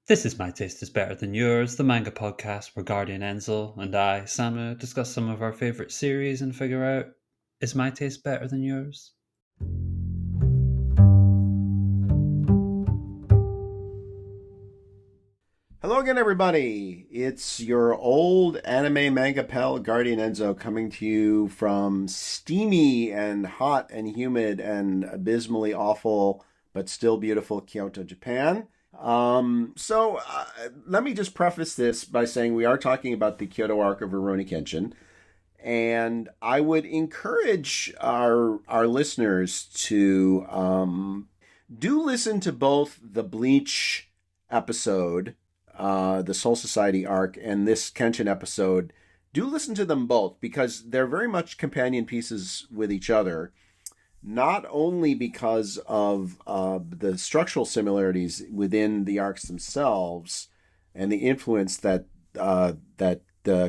This is My Taste is Better Than Yours, the manga podcast where Guardian Enzo and I, Samu, discuss some of our favourite series and figure out, is my taste better than yours? Hello again, everybody. It's your old anime manga pal, Guardian Enzo, coming to you from steamy and hot and humid and abysmally awful, but still beautiful Kyoto, Japan. Let me just preface this by saying we are talking about the Kyoto Arc of Rurouni Kenshin, and I would encourage our listeners to do listen to both the Bleach episode, the Soul Society arc, and this Kenshin episode. Do listen to them both because they're very much companion pieces with each other. Not only because of the structural similarities within the arcs themselves and the influence that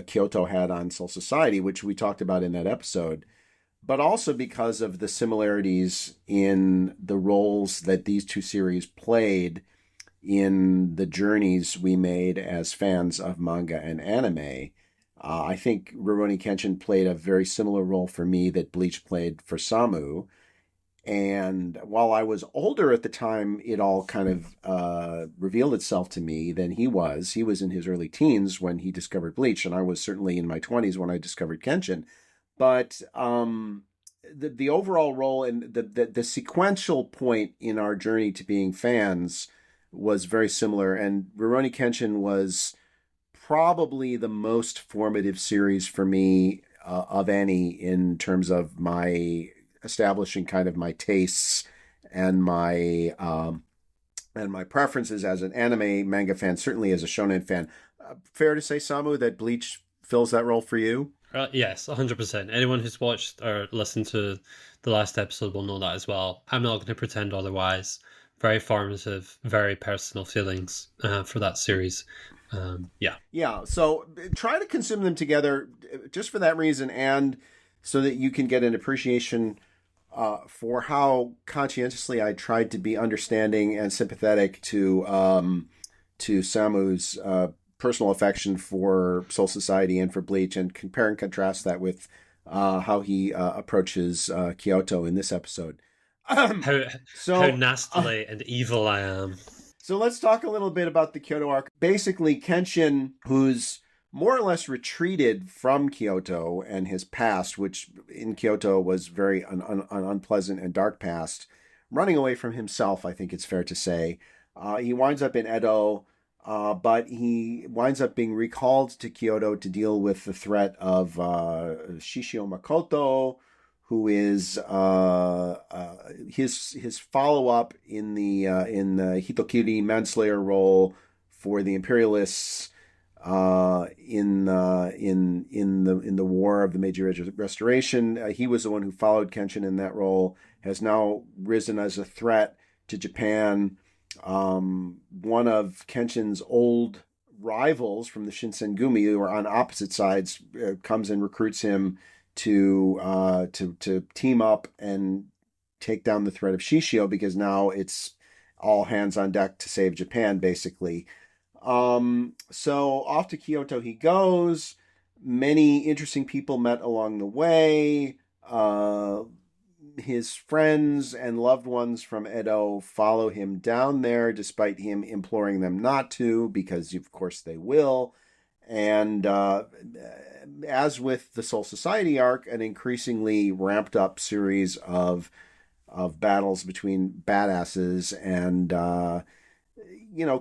Kyoto had on Soul Society, which we talked about in that episode, but also because of the similarities in the roles that these two series played in the journeys we made as fans of manga and anime. I think Rurouni Kenshin played a very similar role for me that Bleach played for Samu. And while I was older at the time, it all kind of revealed itself to me than he was. He was in his early teens when he discovered Bleach, and I was certainly in my 20s when I discovered Kenshin. But the overall role and the sequential point in our journey to being fans was very similar. And Rurouni Kenshin was probably the most formative series for me of any in terms of my establishing kind of my tastes and my preferences as an anime manga fan, certainly as a shonen fan. Fair to say, Samu, that Bleach fills that role for you? Yes, 100%. Anyone who's watched or listened to the last episode will know that as well. I'm not going to pretend otherwise. Very formative, very personal feelings for that series. Yeah. Yeah, so try to consume them together just for that reason and so that you can get an appreciation for how conscientiously I tried to be understanding and sympathetic to Samu's personal affection for Soul Society and for Bleach, and compare and contrast that with how he approaches Kyoto in this episode. How how so, nastily and evil I am. so let's talk a little bit about the Kyoto arc. Basically, Kenshin, who's more or less retreated from Kyoto and his past, which in Kyoto was very an unpleasant and dark past, running away from himself, I think it's fair to say. He winds up in Edo, but he winds up being recalled to Kyoto to deal with the threat of Shishio Makoto, who is his follow up in the Hitokiri manslayer role for the imperialists in the War of the Meiji Restoration. He was the one who followed Kenshin in that role. Has now risen as a threat to Japan. One of Kenshin's old rivals from the Shinsengumi, who are on opposite sides, comes and recruits him to team up and take down the threat of Shishio, because now it's all hands on deck to save Japan, basically. So off to Kyoto he goes. Many interesting people met along the way. His friends and loved ones from Edo follow him down there, despite him imploring them not to, because of course they will. And as with the Soul Society arc, an increasingly ramped up series of battles between badasses. And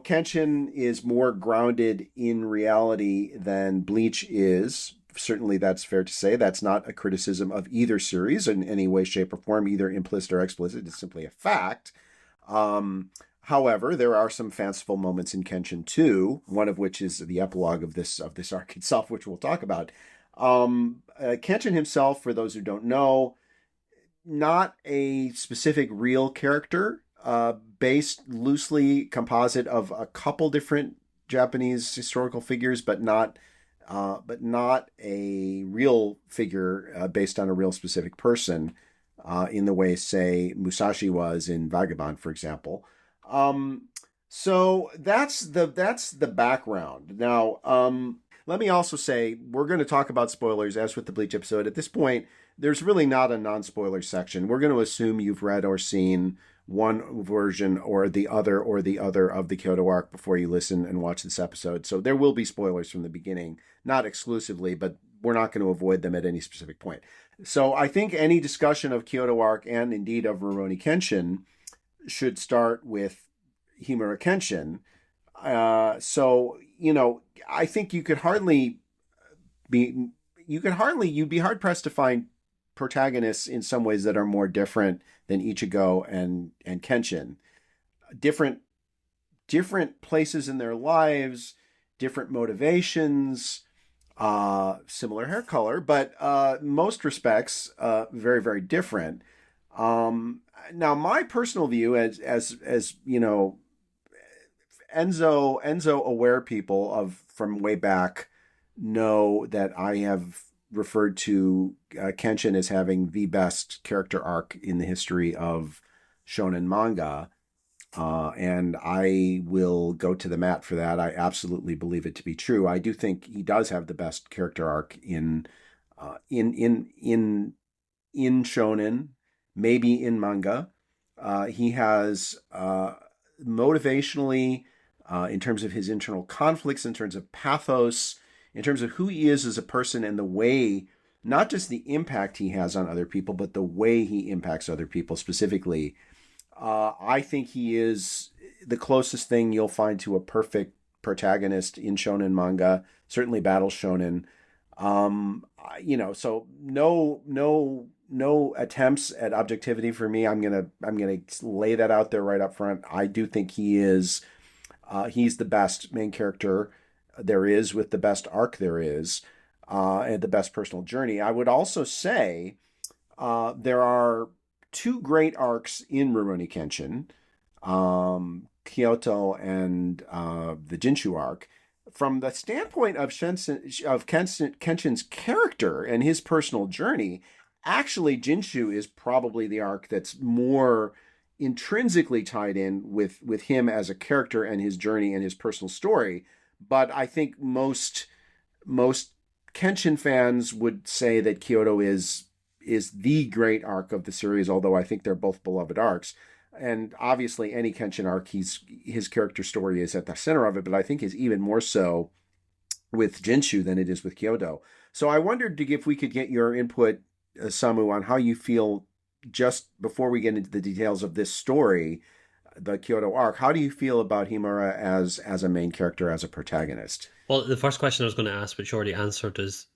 Kenshin is more grounded in reality than Bleach is. Certainly, that's fair to say. That's not a criticism of either series in any way, shape, or form, either implicit or explicit. It's simply a fact. However, there are some fanciful moments in Kenshin too, one of which is the epilogue of this arc itself, which we'll talk about. Kenshin himself, for those who don't know, not a specific real character, based loosely composite of a couple different Japanese historical figures, but not a real figure based on a real specific person, in the way, say, Musashi was in Vagabond, for example. So that's the background. Now, let me also say we're going to talk about spoilers as with the Bleach episode. At this point, there's really not a non-spoiler section. We're going to assume you've read or seen one version or the other of the Kyoto Arc before you listen and watch this episode. So there will be spoilers from the beginning, not exclusively, but we're not going to avoid them at any specific point. So I think any discussion of Kyoto Arc and indeed of Rurouni Kenshin should start with Himura Kenshin. So I think be you'd be hard pressed to find protagonists in some ways that are more different than Ichigo and Kenshin. Different different places in their lives, different motivations, similar hair color, but most respects very very different. Now, my personal view, as Enzo aware people of from way back know that I have referred to Kenshin as having the best character arc in the history of shonen manga. And I will go to the mat for that. I absolutely believe it to be true. I do think he does have the best character arc uh, in in in in shonen, maybe in manga. He has motivationally, in terms of his internal conflicts, in terms of pathos, in terms of who he is as a person, and the way, not just the impact he has on other people, but the way he impacts other people specifically. I think he is the closest thing you'll find to a perfect protagonist in shonen manga, certainly battle shonen. So no attempts at objectivity for me. I'm gonna lay that out there right up front. I do think he's the best main character there is, with the best arc there is, and the best personal journey. I would also say there are two great arcs in Rurouni Kenshin, Kyoto and the Jinshu arc. From the standpoint of Kenshin's character and his personal journey, actually Jinshu is probably the arc that's more intrinsically tied in with him as a character and his journey and his personal story. But I think most Kenshin fans would say that Kyoto is the great arc of the series, although I think they're both beloved arcs. And obviously, any Kenshin arc, his character story is at the center of it, but I think is even more so with Jinshu than it is with Kyoto. So I wondered if we could get your input, Samu, on how you feel just before we get into the details of this story, the Kyoto arc. How do you feel about Himura as a main character, as a protagonist? Well, the first question I was going to ask, which you already answered, is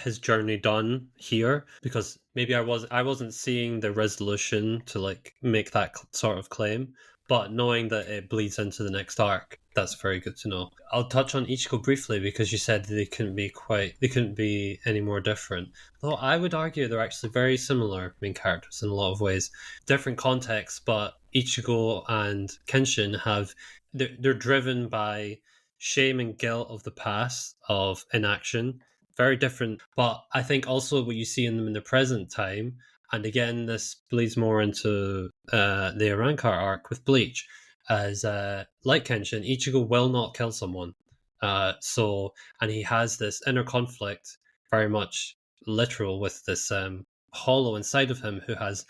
his journey done here? Because maybe I wasn't seeing the resolution to like make that sort of claim, but knowing that it bleeds into the next arc, that's very good to know. I'll touch on Ichigo briefly because you said they couldn't be any more different. Though I would argue they're actually very similar main characters in a lot of ways. Different contexts, but Ichigo and Kenshin they're driven by shame and guilt of the past, of inaction. Very different, but I think also what you see in them in the present time, and again this bleeds more into the Arankar arc with Bleach, as like Kenshin, Ichigo will not kill someone. And he has this inner conflict, very much literal, with this hollow inside of him who has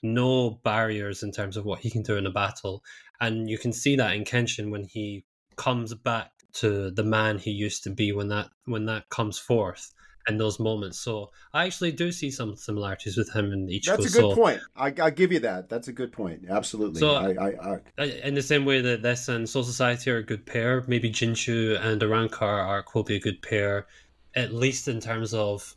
no barriers in terms of what he can do in a battle. And you can see that in Kenshin when he comes back to the man he used to be, when that comes forth in those moments. So I actually do see some similarities with him and That's Ichigo. a good point. I give you that. That's a good point. Absolutely. So I in the same way that this and Soul Society are a good pair, maybe Jinshu and the Rankar arc will be a good pair, at least in terms of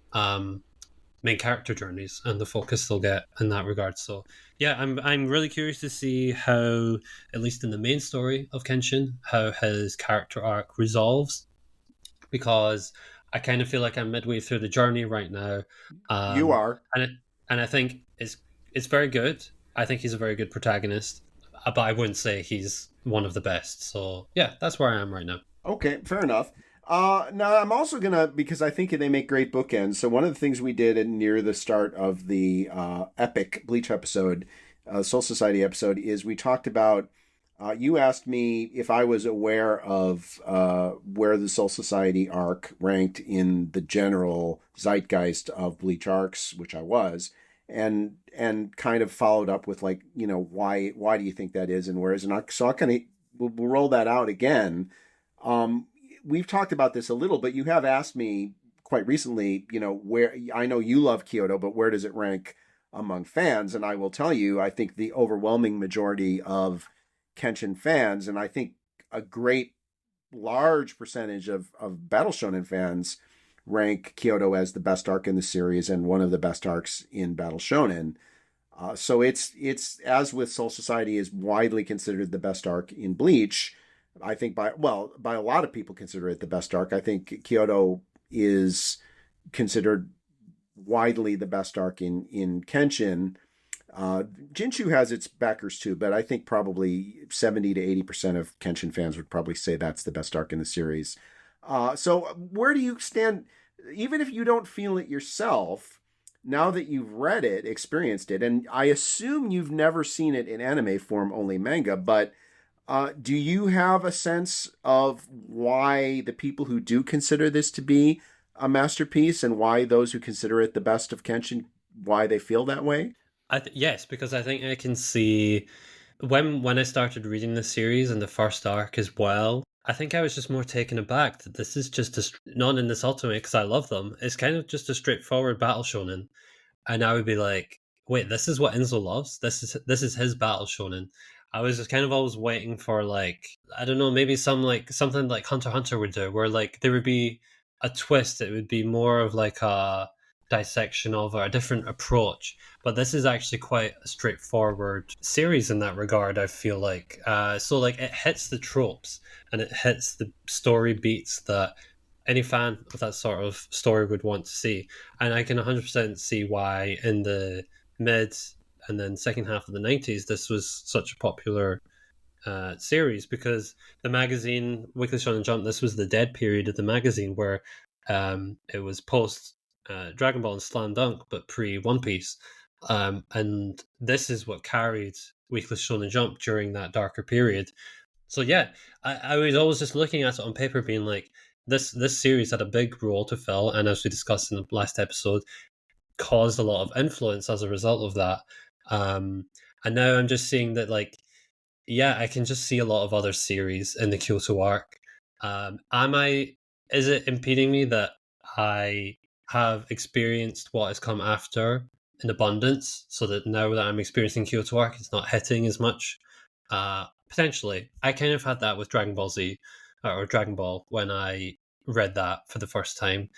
main character journeys and the focus they'll get in that regard. So yeah, I'm really curious to see how, at least in the main story of Kenshin, how his character arc resolves, because I kind of feel like I'm midway through the journey right now, You are. and I think it's very good. I think he's a very good protagonist, but I wouldn't say he's one of the best. So yeah, that's where I am right now. Okay, fair enough. Now I'm also gonna, because I think they make great bookends. So one of the things we did near the start of the epic Bleach episode, Soul Society episode, is we talked about You asked me if I was aware of where the Soul Society arc ranked in the general zeitgeist of Bleach arcs, which I was, and kind of followed up with like, why do you think that is and where is it not? So I kind of we'll roll that out again. Um, we've talked about this a little, but you have asked me quite recently, where I know you love Kyoto, but where does it rank among fans? And I will tell you, I think the overwhelming majority of Kenshin fans, and I think a great large percentage of Battle Shonen fans rank Kyoto as the best arc in the series and one of the best arcs in Battle Shonen. So it's as with Soul Society is widely considered the best arc in Bleach. I think by a lot of people consider it the best arc. I think Kyoto is considered widely the best arc in Kenshin. Jinshu has its backers too, but I think probably 70 to 80% of Kenshin fans would probably say that's the best arc in the series. So where do you stand, even if you don't feel it yourself, now that you've read it, experienced it, and I assume you've never seen it in anime form, only manga, but do you have a sense of why the people who do consider this to be a masterpiece and why those who consider it the best of Kenshin, why they feel that way? Yes, because I think I can see when I started reading the series and the first arc as well. I think I was just more taken aback that this is just not in this ultimate because I love them. It's kind of just a straightforward battle shonen, and I would be like, wait, this is what Enzo loves. This is his battle shonen. I was just kind of always waiting for like I don't know, maybe something like Hunter x Hunter would do, where like there would be a twist. It would be more of like a dissection of or a different approach. But this is actually quite a straightforward series in that regard. I feel like so like it hits the tropes and it hits the story beats that any fan of that sort of story would want to see. And I can 100% see why in the mid and then second half of the 90s, this was such a popular series because the magazine, Weekly Shonen Jump, this was the dead period of the magazine where it was post Dragon Ball and Slam Dunk, but pre One Piece. And this is what carried Weekly Shonen Jump during that darker period. So yeah, I was always just looking at it on paper, being like, this series had a big role to fill, and as we discussed in the last episode, caused a lot of influence as a result of that. And now I'm just seeing that, like, yeah, I can just see a lot of other series in the Kyoto arc. Am I? Is it impeding me that I have experienced what has come after in abundance, so that now that I'm experiencing Kyoto arc, it's not hitting as much? Potentially, I kind of had that with Dragon Ball Z or Dragon Ball when I read that for the first time,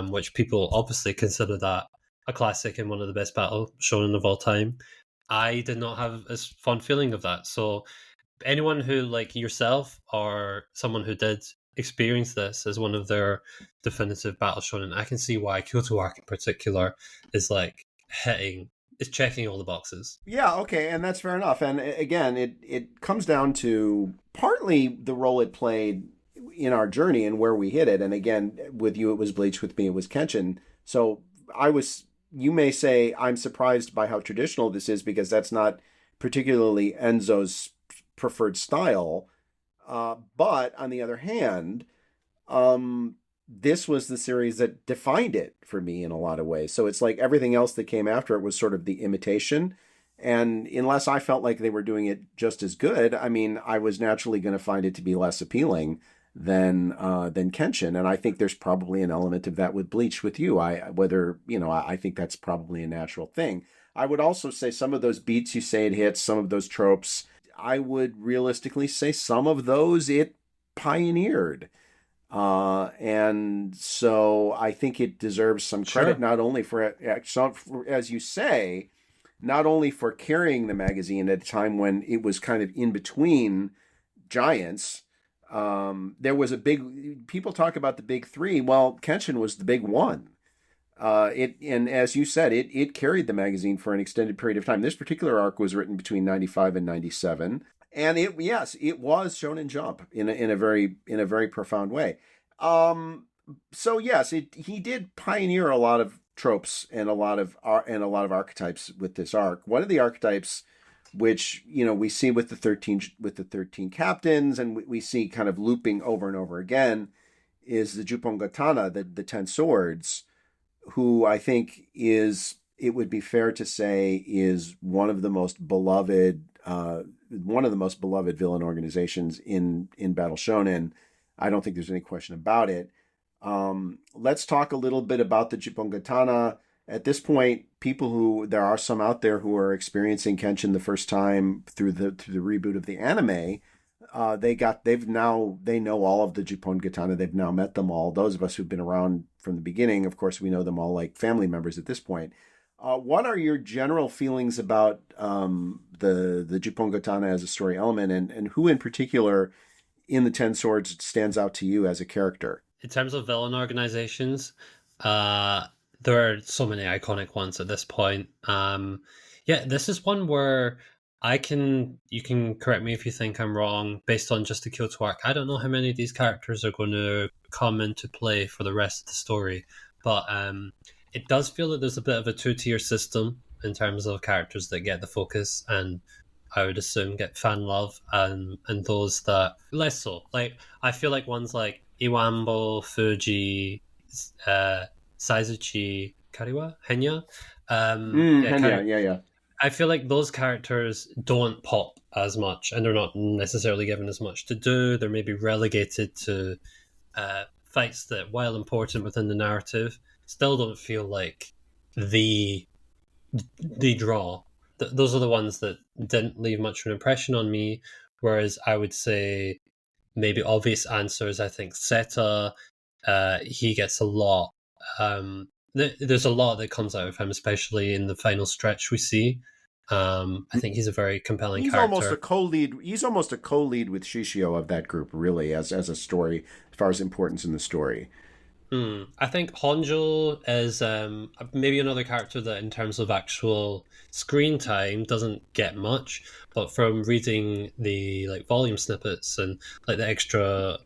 which people obviously consider that a classic and one of the best battle shonen of all time. I did not have as fond feeling of that. So anyone who like yourself or someone who did experience this as one of their definitive battle shonen, I can see why Kyoto Arc in particular is like is checking all the boxes. Yeah, okay, and that's fair enough. And again, it comes down to partly the role it played in our journey and where we hit it. And again, with you it was Bleach, with me it was Kenshin. So I was you may say I'm surprised by how traditional this is because that's not particularly Enzo's preferred style. But on the other hand, this was the series that defined it for me in a lot of ways. So it's like everything else that came after it was sort of the imitation. And unless I felt like they were doing it just as good, I mean, I was naturally going to find it to be less appealing than Kenshin. And I think there's probably an element of that with Bleach with you. I think that's probably a natural thing. I would also say some of those beats you say it hits, some of those tropes, I would realistically say some of those it pioneered. And so I think it deserves some credit, Sure. not only as you say, not only for carrying the magazine at a time when it was kind of in between giants. There was people talk about the big three. Well, Kenshin was the big one. And as you said, it carried the magazine for an extended period of time. This particular arc was written between 95 and 97. And it was Shonen Jump in a very profound way. So yes, he did pioneer a lot of tropes and a lot of archetypes with this arc. One of the archetypes which, you know, we see with the 13 captains, and we see kind of looping over and over again, is the Juppongatana, the 10 swords, who I think is, it would be fair to say, is one of the most beloved villain organizations in Battle Shonen. I don't think there's any question about it. Let's talk a little bit about the Juppongatana. At this point, there are some out there who are experiencing Kenshin the first time through the reboot of the anime. They know all of the Juppongatana. They've now met them all. Those of us who've been around from the beginning, of course, we know them all like family members at this point. What are your general feelings about the Juppongatana as a story element, and who in particular in the Ten Swords stands out to you as a character? In terms of villain organizations, there are so many iconic ones at this point. Yeah, this is one where you can correct me if you think I'm wrong based on just the Kyoto Arc. I don't know how many of these characters are going to come into play for the rest of the story, but it does feel that there's a bit of a two-tier system in terms of characters that get the focus and I would assume get fan love, and those that less so. Like, I feel like ones like Iwambo, Fuji, Saizuchi, Kariwa, Henya. Yeah. I feel like those characters don't pop as much, and they're not necessarily given as much to do. They're maybe relegated to fights that, while important within the narrative, still don't feel like the draw. Those are the ones that didn't leave much of an impression on me. Whereas I would say maybe obvious answers. I think Seta, he gets a lot. There's a lot that comes out of him, especially in the final stretch we see. I think he's a very compelling character. Almost a co-lead. He's almost a co-lead with Shishio of that group, really, as a story, as far as importance in the story. I think Honjo is maybe another character that, in terms of actual screen time, doesn't get much. But from reading the volume snippets and the extra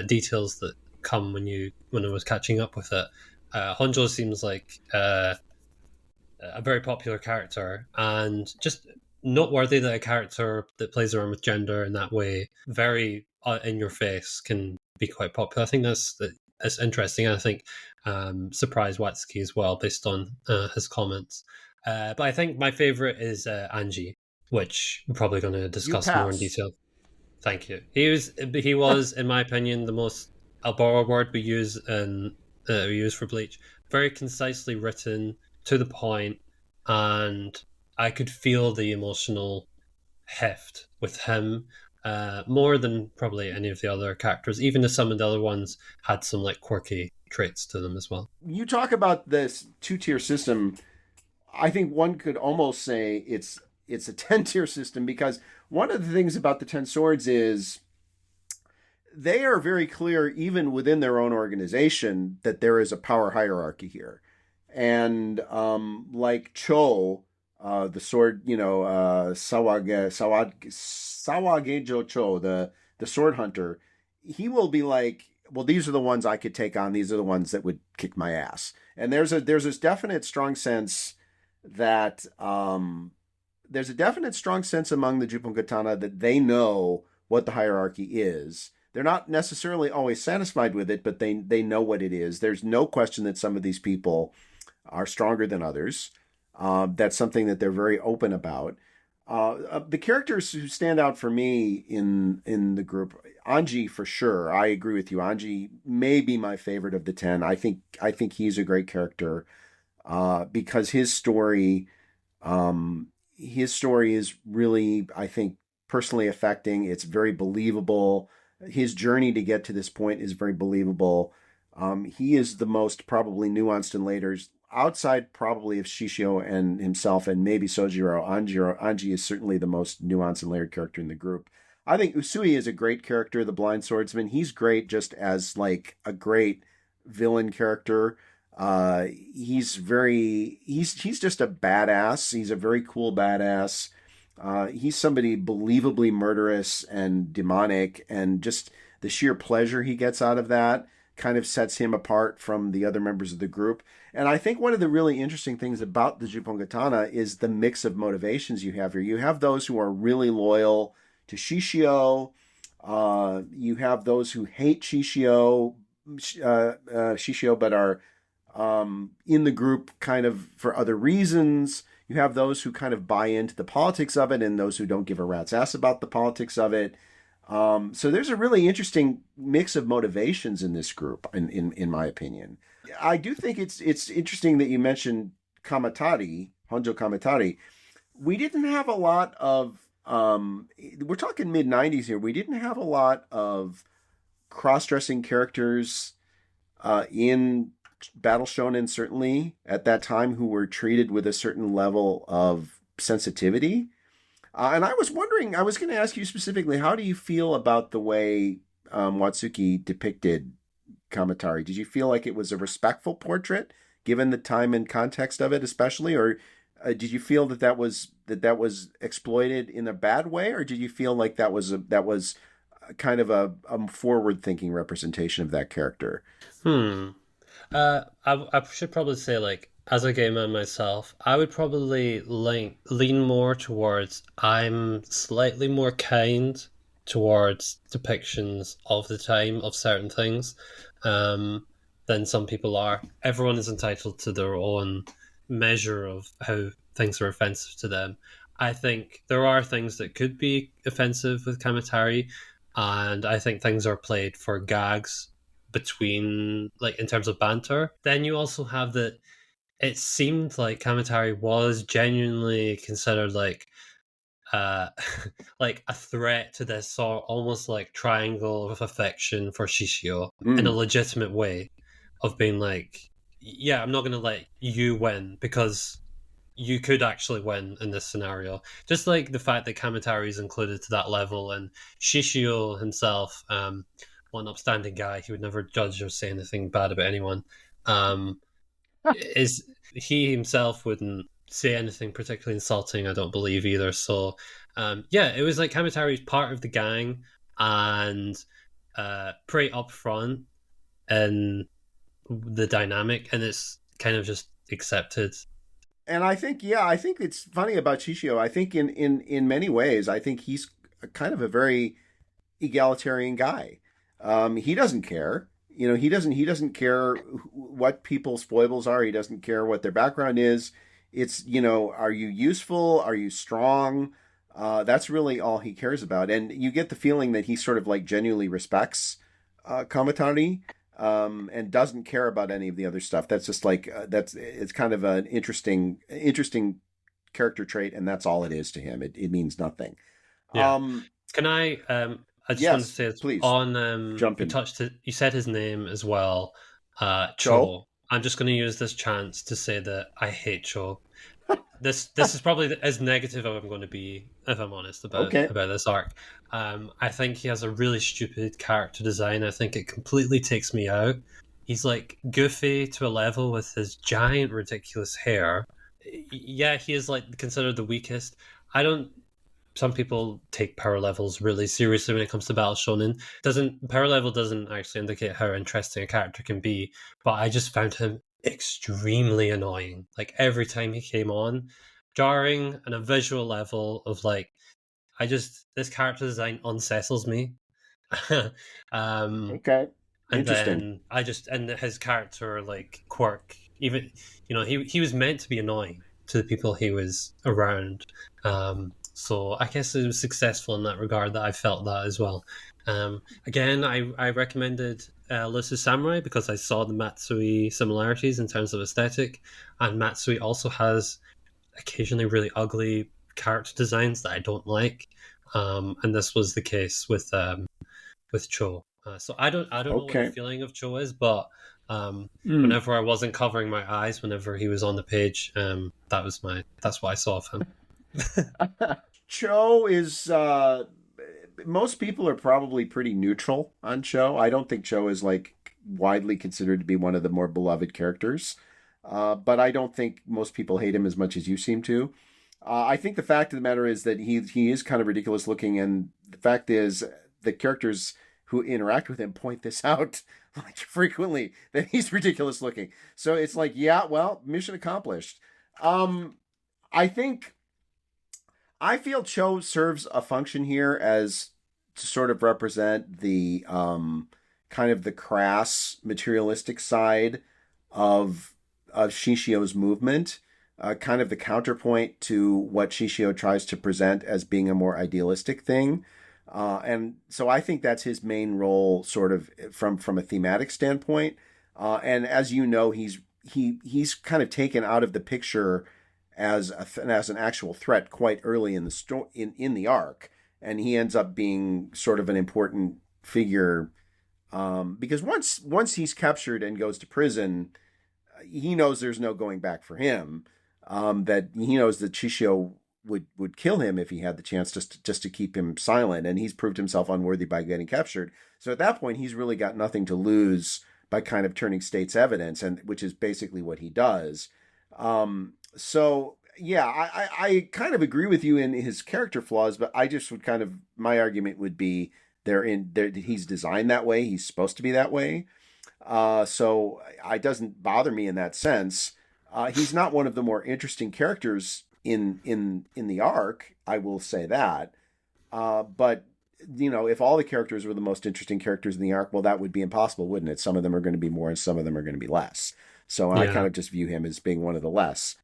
details that come when I was catching up with it, Honjo seems like a very popular character, and just noteworthy that a character that plays around with gender in that way, very in your face, can be quite popular. I think that's interesting. I think surprised Watsuki as well based on his comments. But I think my favorite is Anji, which we're probably going to discuss more in detail. Thank you. He was in my opinion the most, I'll borrow a word we use for Bleach, very concisely written, to the point, and I could feel the emotional heft with him more than probably any of the other characters, even if some of the other ones had some quirky traits to them as well. You talk about this two-tier system. I think one could almost say it's a 10-tier system, because one of the things about the 10 swords is they are very clear, even within their own organization, that there is a power hierarchy here. And like Cho, the sword, Sawagejo Cho, the sword hunter, he will be like, well, these are the ones I could take on. These are the ones that would kick my ass. And there's this definite strong sense that among the Juppongatana that they know what the hierarchy is. They're not necessarily always satisfied with it, but they know what it is. There's no question that some of these people are stronger than others. That's something that they're very open about. The characters who stand out for me in the group, Anji for sure. I agree with you. Anji may be my favorite of the 10. I think he's a great character because his story is really, I think, personally affecting. It's very believable. His journey to get to this point is very believable. He is the most probably nuanced and later, outside probably of Shishio and himself and maybe Sojiro. Anji is certainly the most nuanced and layered character in the group. I think Usui is a great character, the blind swordsman. He's great just as a great villain character. He's just a badass. He's a very cool badass. He's somebody believably murderous and demonic, and just the sheer pleasure he gets out of that kind of sets him apart from the other members of the group. And I think one of the really interesting things about the Juppongatana is the mix of motivations you have here. You have those who are really loyal to Shishio. You have those who hate Shishio, but are in the group kind of for other reasons. You have those who kind of buy into the politics of it and those who don't give a rat's ass about the politics of it. So there's a really interesting mix of motivations in this group, in my opinion. I do think it's interesting that you mentioned Kamatari, Honjo Kamatari. We didn't have a lot of, we're talking mid 90s here, we didn't have a lot of cross-dressing characters in Battle Shonen, certainly at that time, who were treated with a certain level of sensitivity. And I was wondering, I was going to ask you specifically, how do you feel about the way Watsuki depicted Kamatari? Did you feel like it was a respectful portrait, given the time and context of it, especially, or did you feel that was exploited in a bad way, or did you feel like that was kind of a forward-thinking representation of that character? I should probably say, like, as a gay man myself, I would probably lean more towards I'm slightly more kind towards depictions of the time of certain things than some people are. Everyone is entitled to their own measure of how things are offensive to them. I think there are things that could be offensive with Kamatari, and I think things are played for gags between, like, in terms of banter. Then you also have that it seemed like Kamatari was genuinely considered like uh like a threat to this sort almost like triangle of affection for Shishio in a Mm. legitimate way of being like, yeah, I'm not gonna let you win because you could actually win in this scenario. Just like the fact that Kamatari is included to that level, and Shishio himself, one upstanding guy, he would never judge or say anything bad about anyone. Um, is he himself wouldn't say anything particularly insulting, I don't believe either. So, yeah, it was like Kamatari's part of the gang and pretty upfront in the dynamic, and it's kind of just accepted. And I think, yeah, I think it's funny about Shishio. I think in many ways, I think he's kind of a very egalitarian guy. He doesn't care. He doesn't care what people's foibles are. He doesn't care what their background is. It's, are you useful? Are you strong? That's really all he cares about. And you get the feeling that he sort of like genuinely respects Kamatani, and doesn't care about any of the other stuff. That's just like it's kind of an interesting character trait, and that's all it is to him. It means nothing. Yeah. Um, Can I? I just wanted to yes, say it's please on. jump You in. touched it. You said his name as well. Cho. Cho. I'm just going to use this chance to say that I hate Cho. This is probably as negative as I'm going to be, if I'm honest Okay. about this arc. I think he has a really stupid character design. I think it completely takes me out. He's like goofy to a level with his giant ridiculous hair. Yeah, he is like considered the weakest. I don't. Some people take power levels really seriously when it comes to Battle Shonen. Doesn't Power level doesn't actually indicate how interesting a character can be, but I just found him extremely annoying. Like every time he came on, jarring and a visual level of like, this character design unsettles me. um, Okay. and Interesting. then and his character like quirk, even he was meant to be annoying to the people he was around. So I guess it was successful in that regard that I felt that as well. Again, I recommended Lucis Samurai because I saw the Matsui similarities in terms of aesthetic, and Matsui also has occasionally really ugly character designs that I don't like. And this was the case with Cho. So I don't know what your Okay. feeling of Cho is, but Mm. whenever I wasn't covering my eyes, whenever he was on the page, that's what I saw of him. Cho is most people are probably pretty neutral on Cho. I don't think Cho is like widely considered to be one of the more beloved characters. But I don't think most people hate him as much as you seem to. I think the fact of the matter is that he is kind of ridiculous looking, and the fact is the characters who interact with him point this out like frequently, that he's ridiculous looking. So it's like, yeah, well, mission accomplished. Um, I think I feel Cho serves a function here as to sort of represent the kind of the crass materialistic side of Shishio's movement, kind of the counterpoint to what Shishio tries to present as being a more idealistic thing. And so I think that's his main role, sort of from a thematic standpoint. And as you know, he's kind of taken out of the picture as an actual threat quite early in the in the arc, and he ends up being sort of an important figure, because once he's captured and goes to prison, he knows there's no going back for him. That he knows that Shishio would kill him if he had the chance, just to keep him silent, and he's proved himself unworthy by getting captured. So at that point, he's really got nothing to lose by kind of turning state's evidence, and which is basically what he does. So yeah, I kind of agree with you in his character flaws, but I just would kind of, my argument would be he's designed that way. He's supposed to be that way. So it doesn't bother me in that sense. He's not one of the more interesting characters in the arc. I will say that. But if all the characters were the most interesting characters in the arc, well, that would be impossible, wouldn't it? Some of them are going to be more, and some of them are going to be less. So I kind Yeah. of just view him as being one of the less.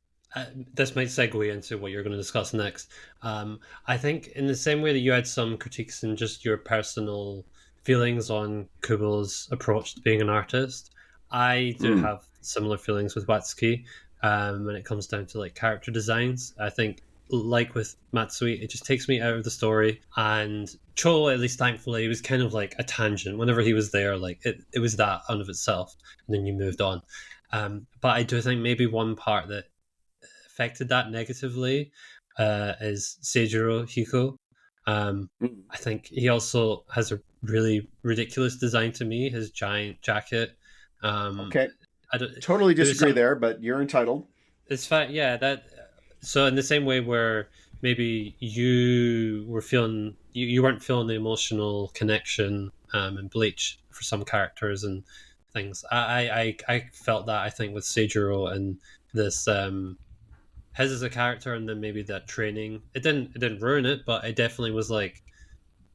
This might segue into what you're going to discuss next. I think, in the same way that you had some critiques and just your personal feelings on Kubo's approach to being an artist, I do Mm. have similar feelings with Watsuki when it comes down to like character designs. I think, like with Matsui, it just takes me out of the story. And Cho, at least thankfully, was kind of like a tangent. Whenever he was there, like it was that on of itself, and then you moved on. But I do think maybe one part that affected that negatively is Seijuro Hiko. Mm. I think he also has a really ridiculous design to me. His giant jacket. Um, Okay. I don't, Totally there was disagree some. there, but you're entitled. It's fact, yeah. That so in the same way where maybe you were feeling you weren't feeling the emotional connection in Bleach for some characters and things. I felt that I think with Seijuro and this his as a character, and then maybe that training. It didn't ruin it, but it definitely was like,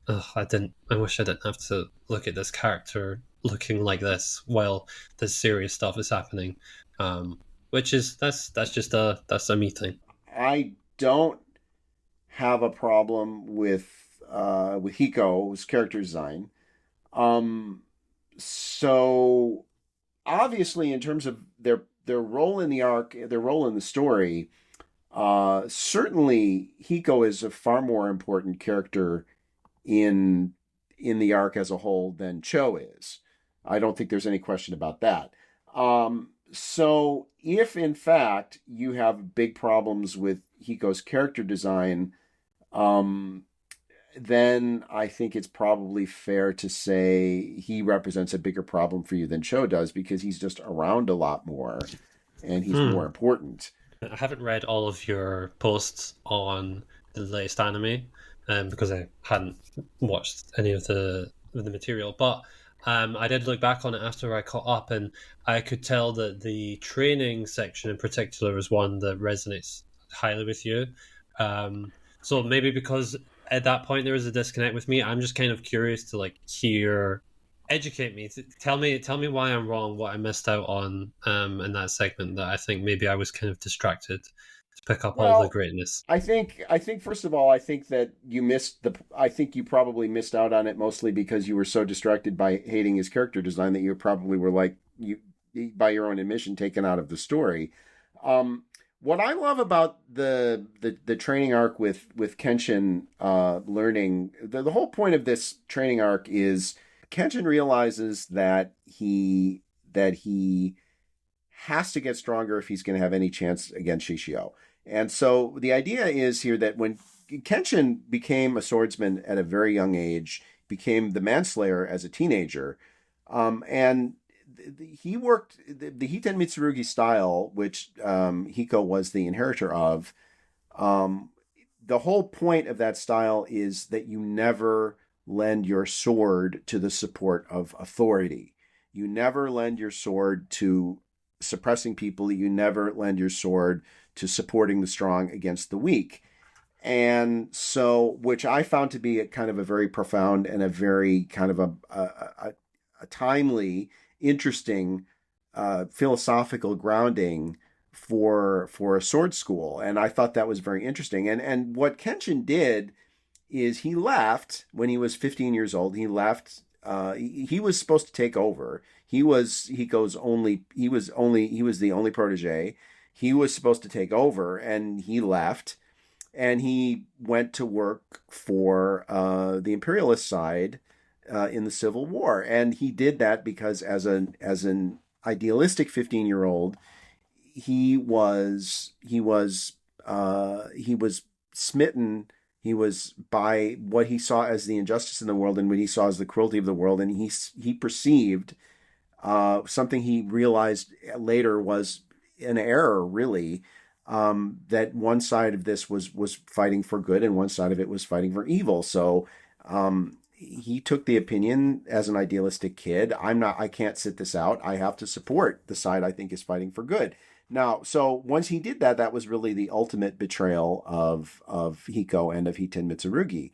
oh, I wish I didn't have to look at this character looking like this while this serious stuff is happening. Which is that's a me thing. I don't have a problem with Hiko's character design. Um, so obviously, in terms of their role in the arc, their role in the story, certainly Hiko is a far more important character in the arc as a whole than Cho is. I don't think there's any question about that. So if in fact you have big problems with Hiko's character design, um, then I think it's probably fair to say he represents a bigger problem for you than Cho does, because he's just around a lot more and he's more Hmm. important. I haven't read all of your posts on the latest anime because I hadn't watched any of the material. But I did look back on it after I caught up, and I could tell that the training section in particular is one that resonates highly with you. So maybe because at that point there was a disconnect with me, I'm just kind of curious to like hear, educate me, tell me why I'm wrong, what I missed out on in that segment that I think maybe I was kind of distracted to pick up all the Well, greatness. I think first of all, I think that I think you probably missed out on it mostly because you were so distracted by hating his character design that you probably were like, you, by your own admission, taken out of the story. What I love about the training arc with Kenshin, learning, the whole point of this training arc is Kenshin realizes that he has to get stronger if he's going to have any chance against Shishio. And so the idea is here that when Kenshin became a swordsman at a very young age, became the manslayer as a teenager, and he worked the Hiten Mitsurugi style, which Hiko was the inheritor of. Um, the whole point of that style is that you never lend your sword to the support of authority. You never lend your sword to suppressing people. You never lend your sword to supporting the strong against the weak. And so, which I found to be a kind of a very profound and a very kind of a timely, interesting philosophical grounding for a sword school. And I thought that was very interesting. And what Kenshin did is he left when he was 15 years old. He left. He was supposed to take over. He was the only protege. He was supposed to take over, and he left, and he went to work for the imperialist side in the Civil War, and he did that because as an idealistic 15-year-old, he was smitten. He was by what he saw as the injustice in the world and what he saw as the cruelty of the world, and he perceived something he realized later was an error, really, that one side of this was fighting for good and one side of it was fighting for evil. So he took the opinion as an idealistic kid. I can't sit this out. I have to support the side I think is fighting for good. Now, so once he did that, that was really the ultimate betrayal of Hiko and of Hiten Mitsurugi.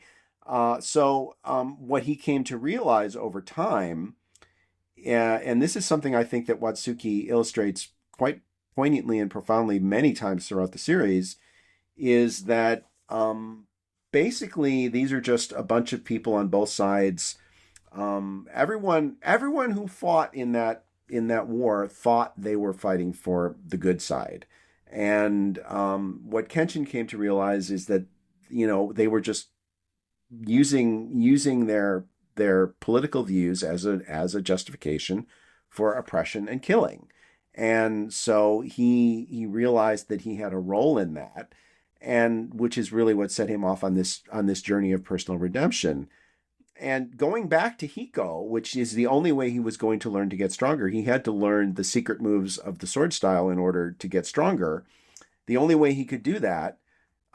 What he came to realize over time, and this is something I think that Watsuki illustrates quite poignantly and profoundly many times throughout the series, is that basically these are just a bunch of people on both sides. Everyone who fought in that war thought they were fighting for the good side, and what Kenshin came to realize is that they were just using their political views as a justification for oppression and killing. And so he realized that he had a role in that, and which is really what set him off on this journey of personal redemption. And going back to Hiko, which is the only way he was going to learn to get stronger, he had to learn the secret moves of the sword style in order to get stronger. The only way he could do that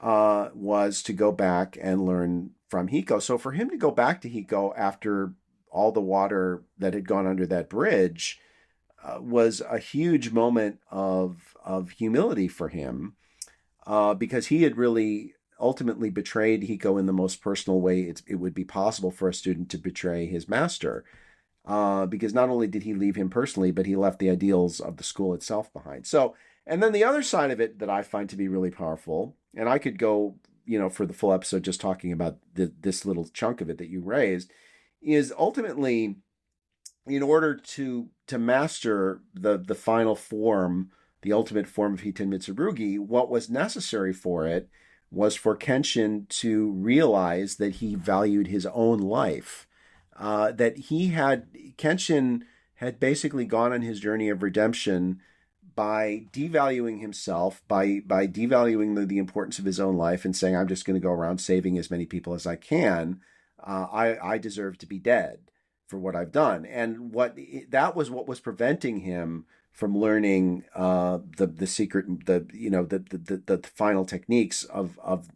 was to go back and learn from Hiko. So for him to go back to Hiko after all the water that had gone under that bridge was a huge moment of humility for him, because he had really ultimately betrayed Hiko in the most personal way it would be possible for a student to betray his master. Because not only did he leave him personally, but he left the ideals of the school itself behind. So, and then the other side of it that I find to be really powerful, and I could go, for the full episode just talking about this little chunk of it that you raised, is ultimately, in order to master the final form, the ultimate form of Hiten Mitsurugi, what was necessary for it was for Kenshin to realize that he valued his own life. Kenshin had basically gone on his journey of redemption by devaluing himself, by devaluing the importance of his own life and saying, I'm just going to go around saving as many people as I can. I deserve to be dead for what I've done. And that was what was preventing him from learning the secret, the final techniques of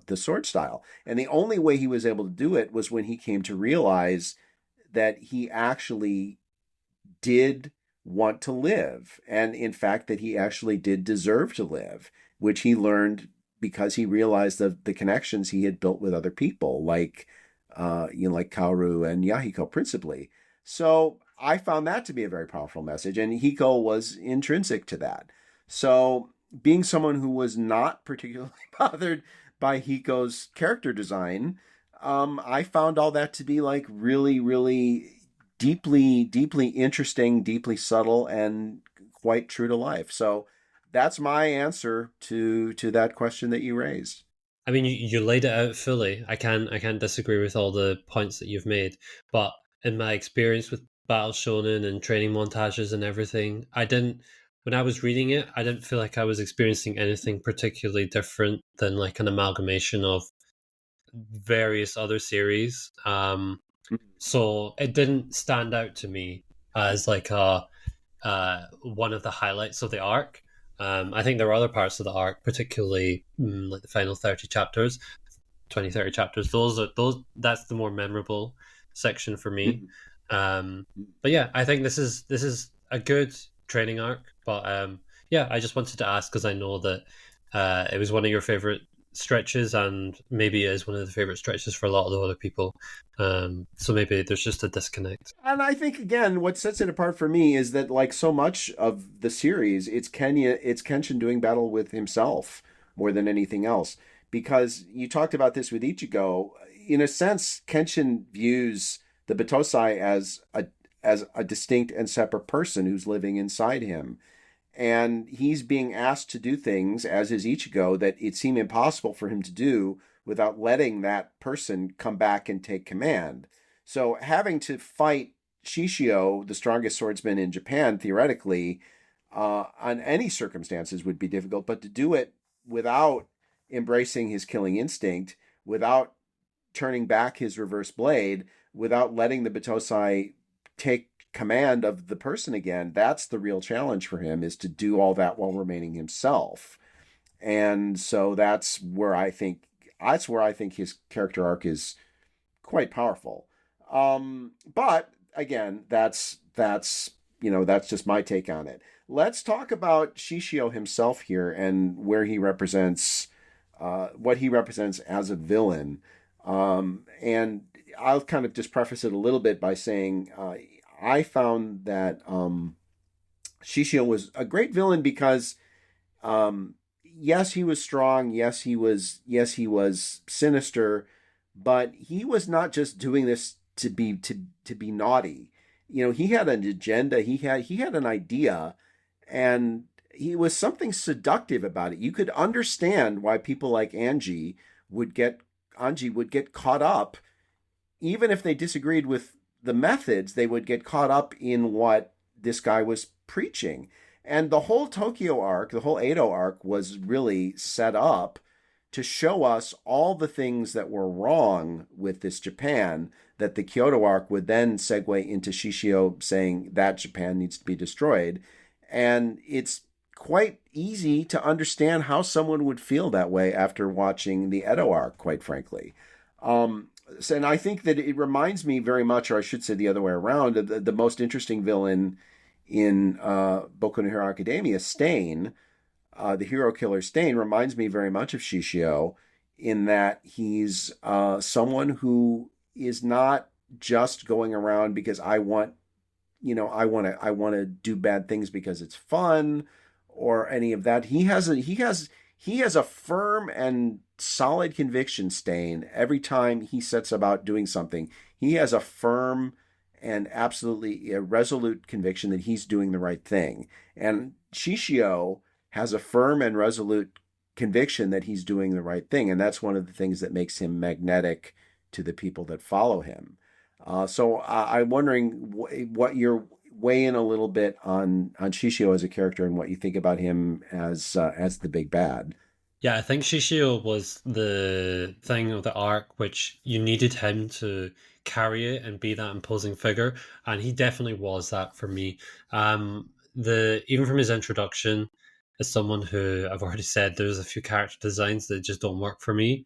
the sword style. And the only way he was able to do it was when he came to realize that he actually did want to live, and in fact that he actually did deserve to live, which he learned because he realized the connections he had built with other people, like Kaoru and Yahiko principally. So I found that to be a very powerful message, and Hiko was intrinsic to that. So being someone who was not particularly bothered by Hiko's character design, I found all that to be like really, really deeply, deeply interesting, deeply subtle, and quite true to life. So that's my answer to that question that you raised. I mean, you laid it out fully. I can't disagree with all the points that you've made. But in my experience with Battle Shonen and training montages and everything, when I was reading it, I didn't feel like I was experiencing anything particularly different than like an amalgamation of various other series. So it didn't stand out to me as like one of the highlights of the arc. I think there were other parts of the arc, particularly like the final 30 chapters, 20, 30 chapters. That's the more memorable section for me. Mhm. But yeah, I think this is a good training arc. But yeah, I just wanted to ask because I know that it was one of your favorite stretches, and maybe it is one of the favorite stretches for a lot of the other people. So maybe there's just a disconnect. And I think again, what sets it apart for me is that like so much of the series, it's Kenshin doing battle with himself more than anything else. Because you talked about this with Ichigo, in a sense, Kenshin views the Batosai as a distinct and separate person who's living inside him. And he's being asked to do things, as is Ichigo, that it seemed impossible for him to do without letting that person come back and take command. So having to fight Shishio, the strongest swordsman in Japan, theoretically, on any circumstances would be difficult, but to do it without embracing his killing instinct, without turning back his reverse blade, without letting the Batosai take command of the person again, that's the real challenge for him, is to do all that while remaining himself. And so that's where I think his character arc is quite powerful. But again, that's just my take on it. Let's talk about Shishio himself here and where he represents what he represents as a villain. And I'll kind of just preface it a little bit by saying I found that Shishio was a great villain because yes, he was strong. Yes, he was sinister, but he was not just doing this to be naughty. You know, he had an agenda. He had an idea, and he was something seductive about it. You could understand why people like Anji would get caught up, even if they disagreed with the methods. They would get caught up in what this guy was preaching. And the whole Tokyo arc, the whole Edo arc, was really set up to show us all the things that were wrong with this Japan, that the Kyoto arc would then segue into Shishio saying that Japan needs to be destroyed. And it's quite easy to understand how someone would feel that way after watching the Edo arc, quite frankly. And I think that it reminds me very much, or I should say the other way around, the most interesting villain in Boku no Hero Academia, Stain, the hero killer Stain, reminds me very much of Shishio in that he's someone who is not just going around because I want to do bad things because it's fun or any of that. He has a firm and solid conviction, Stain. Every time he sets about doing something, he has a firm and absolutely a resolute conviction that he's doing the right thing. And Shishio has a firm and resolute conviction that he's doing the right thing. And that's one of the things that makes him magnetic to the people that follow him. So I'm wondering what you're weigh in a little bit on Shishio as a character and what you think about him as the big bad. Yeah, I think Shishio was the thing of the arc which you needed him to carry it and be that imposing figure, and he definitely was that for me. The even from his introduction, as someone who I've already said, there's a few character designs that just don't work for me.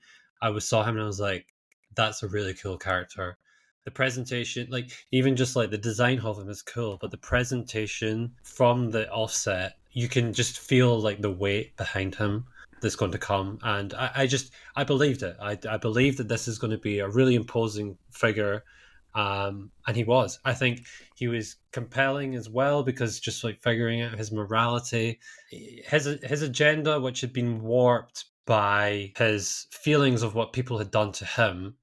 Saw him and I was like, that's a really cool character. The presentation, like even just like the design of him is cool, but the presentation from the offset, you can just feel like the weight behind him that's going to come. And I believed it. I believed that this is going to be a really imposing figure. And he was. I think he was compelling as well because just like figuring out his morality, his agenda, which had been warped by his feelings of what people had done to him,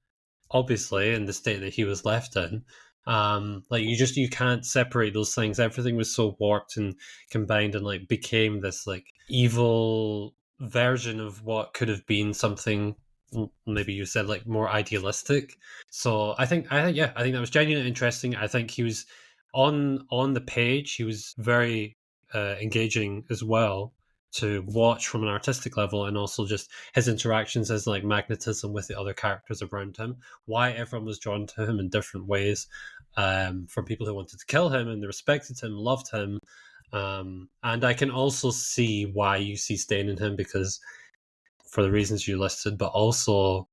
obviously in the state that he was left in. Like you can't separate those things. Everything was so warped and combined and like became this like evil version of what could have been something, maybe you said, like more idealistic. So I think that was genuinely interesting. I think he was on the page, he was very engaging as well to watch from an artistic level, and also just his interactions as like magnetism with the other characters around him, why everyone was drawn to him in different ways, from people who wanted to kill him and they respected him, loved him. And I can also see why you see stain in him, because for the reasons you listed, but also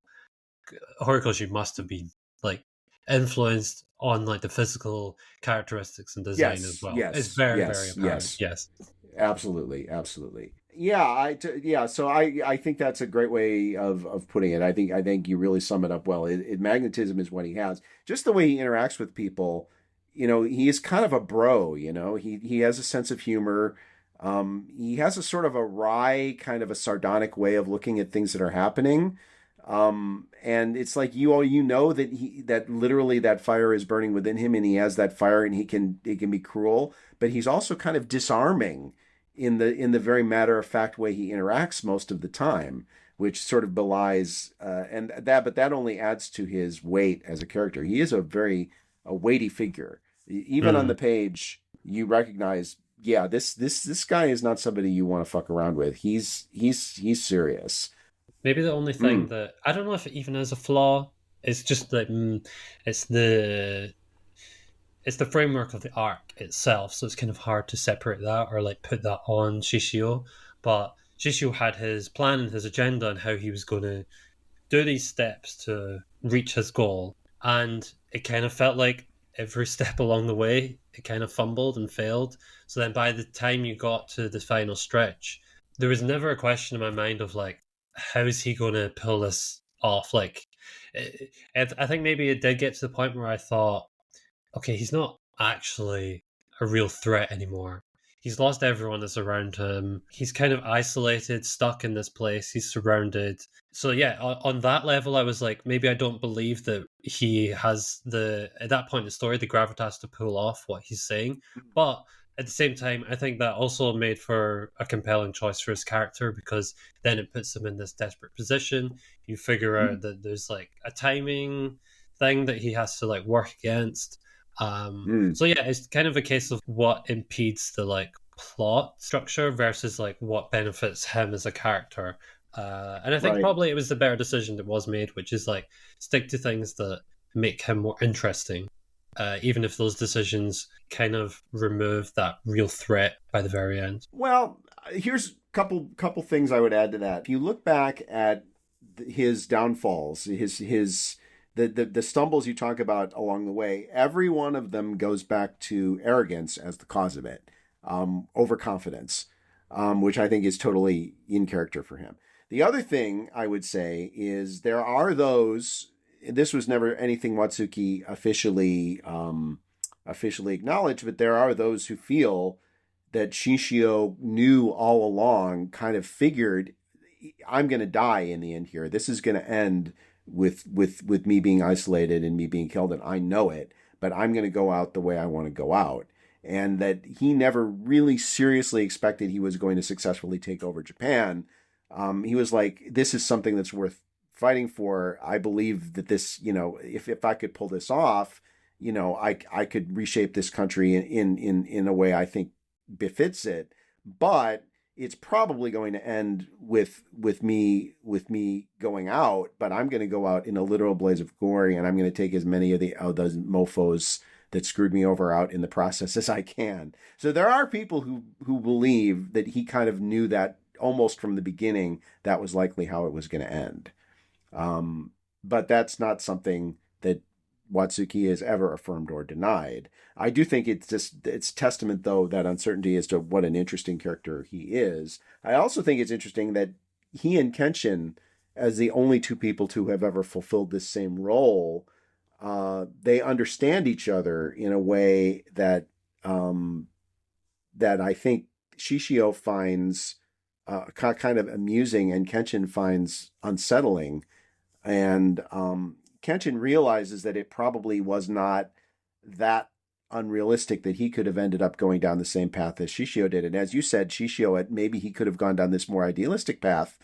Horikoshi must have been like influenced on like the physical characteristics and design as Yes, well. It's yes, very, very yes, apparent. yes. Yes. Absolutely, absolutely. Yeah, yeah. So I think that's a great way of putting it. I think you really sum it up well. Magnetism is what he has. Just the way he interacts with people, he is kind of a bro. He has a sense of humor. He has a sort of a wry, kind of a sardonic way of looking at things that are happening. And it's like you know that literally that fire is burning within him, and he has that fire, and he can be cruel, but he's also kind of disarming in the very matter of fact way he interacts most of the time, which sort of belies but that only adds to his weight as a character. He is a weighty figure. Even on Mm. the page, you recognize, yeah, this guy is not somebody you want to fuck around with. He's serious. Maybe the only thing Mm, that I don't know if it even is a flaw. It's just that it's the it's the framework of the arc itself, so it's kind of hard to separate that or like put that on Shishio. But Shishio had his plan and his agenda and how he was going to do these steps to reach his goal, and it kind of felt like every step along the way it kind of fumbled and failed. So then by the time you got to the final stretch, there was never a question in my mind of like, how is he going to pull this off? Like, I think maybe it did get to the point where I thought, okay, he's not actually a real threat anymore. He's lost everyone that's around him. He's kind of isolated, stuck in this place. He's surrounded. So yeah, on that level, I was like, maybe I don't believe that he has at that point in the story, the gravitas to pull off what he's saying. But at the same time, I think that also made for a compelling choice for his character, because then it puts him in this desperate position. You figure out that there's like a timing thing that he has to like work against. mm, So yeah, it's kind of a case of what impedes the like plot structure versus like what benefits him as a character. And I think right. probably it was the better decision that was made, which is like stick to things that make him more interesting, even if those decisions kind of remove that real threat by the very end. Well, here's a couple things I would add to that. If you look back at his downfalls, the stumbles you talk about along the way, every one of them goes back to arrogance as the cause of it, overconfidence, which I think is totally in character for him. The other thing I would say is there are those. This was never anything Watsuki officially acknowledged, but there are those who feel that Shishio knew all along, kind of figured, I'm going to die in the end here. This is going to end with me being isolated and me being killed, and I know it, but I'm going to go out the way I want to go out. And that he never really seriously expected he was going to successfully take over Japan. He was like, this is something that's worth fighting for. I believe that this, if I could pull this off, I could reshape this country in a way I think befits it. But it's probably going to end with me going out, but I'm going to go out in a literal blaze of glory, and I'm going to take as many of those mofos that screwed me over out in the process as I can. So there are people who believe that he kind of knew that almost from the beginning that was likely how it was going to end. But that's not something that Watsuki has ever affirmed or denied. I do think it's testament, though, that uncertainty as to what an interesting character he is. I also think it's interesting that he and Kenshin, as the only two people to have ever fulfilled this same role, they understand each other in a way that I think Shishio finds kind of amusing and Kenshin finds unsettling. And Kenshin realizes that it probably was not that unrealistic that he could have ended up going down the same path as Shishio did. And as you said, Shishio, maybe he could have gone down this more idealistic path.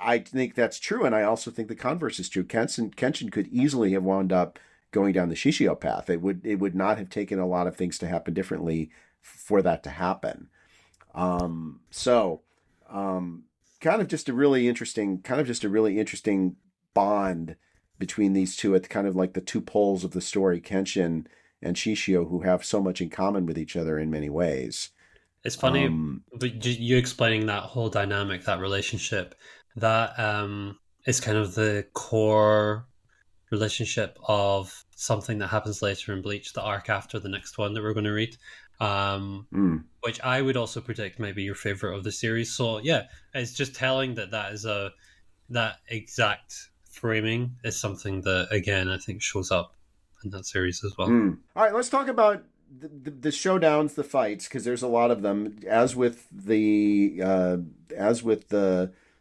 I think that's true, and I also think the converse is true. Kenshin could easily have wound up going down the Shishio path. It would not have taken a lot of things to happen differently for that to happen. So, kind of just a really interesting, bond between these two at kind of like the two poles of the story, Kenshin and Shishio, who have so much in common with each other in many ways. It's funny, Um, but you explaining that whole dynamic, that relationship, that is kind of the core relationship of something that happens later in Bleach, the arc after the next one that we're going to read, Mm. which I would also predict might be your favorite of the series. So yeah, it's just telling that that exact framing is something that again I think shows up in that series as well. Mm. All right, let's talk about the showdowns, the fights, because there's a lot of them. As with the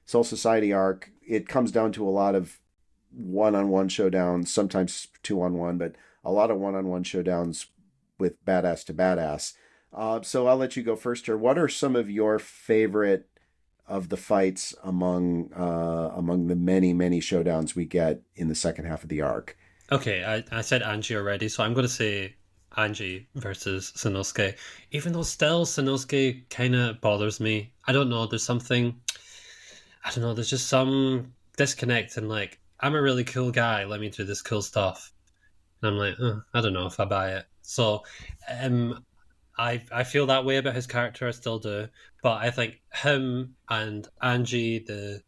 Soul Society arc, it comes down to a lot of one-on-one showdowns, sometimes two-on-one, but a lot of one-on-one showdowns with badass to badass. So I'll let you go first here. What are some of your favorite of the fights among the many showdowns we get in the second half of the arc? Okay, I said Angie already, so I'm going to say Angie versus Sanosuke. Even though still Sanosuke kind of bothers me. I don't know. There's something. I don't know. There's just some disconnect, and like I'm a really cool guy. Let me do this cool stuff, and I'm like, I don't know if I buy it. So, um, I feel that way about his character. I still do, but I think him and Angie, the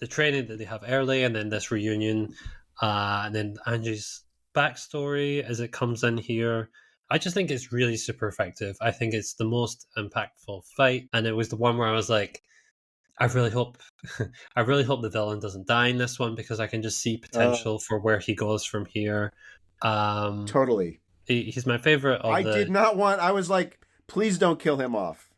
training that they have early, and then this reunion, and then Angie's backstory as it comes in here. I just think it's really super effective. I think it's the most impactful fight, and it was the one where I was like, I really hope, I really hope the villain doesn't die in this one because I can just see Uh, potential for where he goes from here. Um, totally. he's my favorite of I did the not want. I was like, please don't kill him off,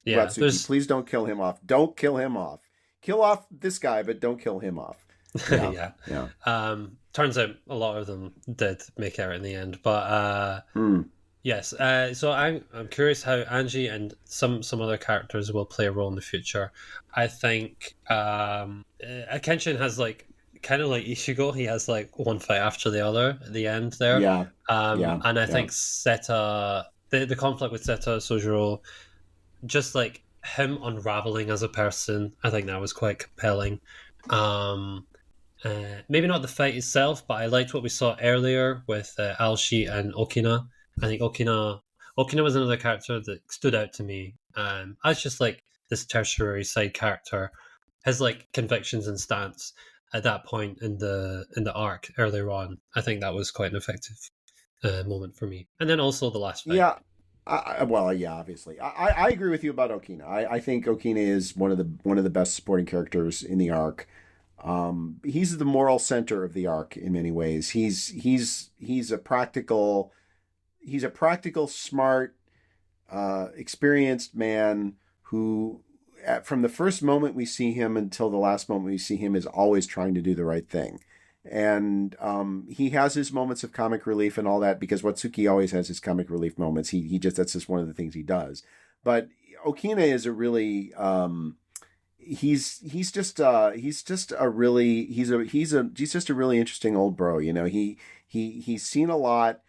yeah. Watsuki. There's Please don't kill him off. Don't kill him off. Kill off this guy, but don't kill him off. Yeah, yeah. yeah. Turns out a lot of them did make out in the end, but Mm. yes. So I'm curious how Angie and some other characters will play a role in the future. I think Kenshin has like kind of like Ichigo. He has like one fight after the other at the end there. Yeah, yeah, And I yeah. think Seta, the conflict with Seta Sojiro, just like him unraveling as a person, I think that was quite compelling. Um, maybe not the fight itself, but I liked what we saw earlier with Alshi and Okina. I think Okina was another character that stood out to me as just like this tertiary side character. His like convictions and stance at that point in the arc earlier on, I think that was quite an effective moment for me. And then also the last fight. Yeah. Well, yeah, obviously, I agree with you about Okina. I think Okina is one of the best supporting characters in the arc. He's the moral center of the arc in many ways. He's a practical, smart, experienced man who, from the first moment we see him until the last moment we see him, is always trying to do the right thing. And he has his moments of comic relief and all that because Watsuki always has his comic relief moments. He just that's just one of the things he does. But Okina is a really he's just a really he's just a really interesting old bro. You know, he's seen a lot.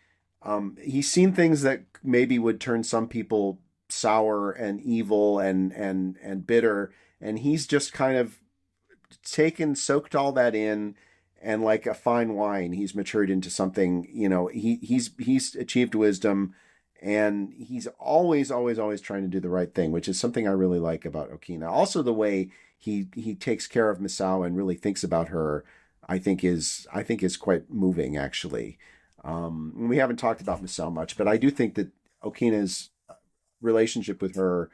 He's seen things that maybe would turn some people sour and evil and bitter, and he's just kind of soaked all that in, and like a fine wine, he's matured into something. You know, he's achieved wisdom, and he's always trying to do the right thing, which is something I really like about Okina. Also, the way he takes care of Misao and really thinks about her, I think is quite moving actually. We haven't talked about Misao much, but I do think that Okina's relationship with her,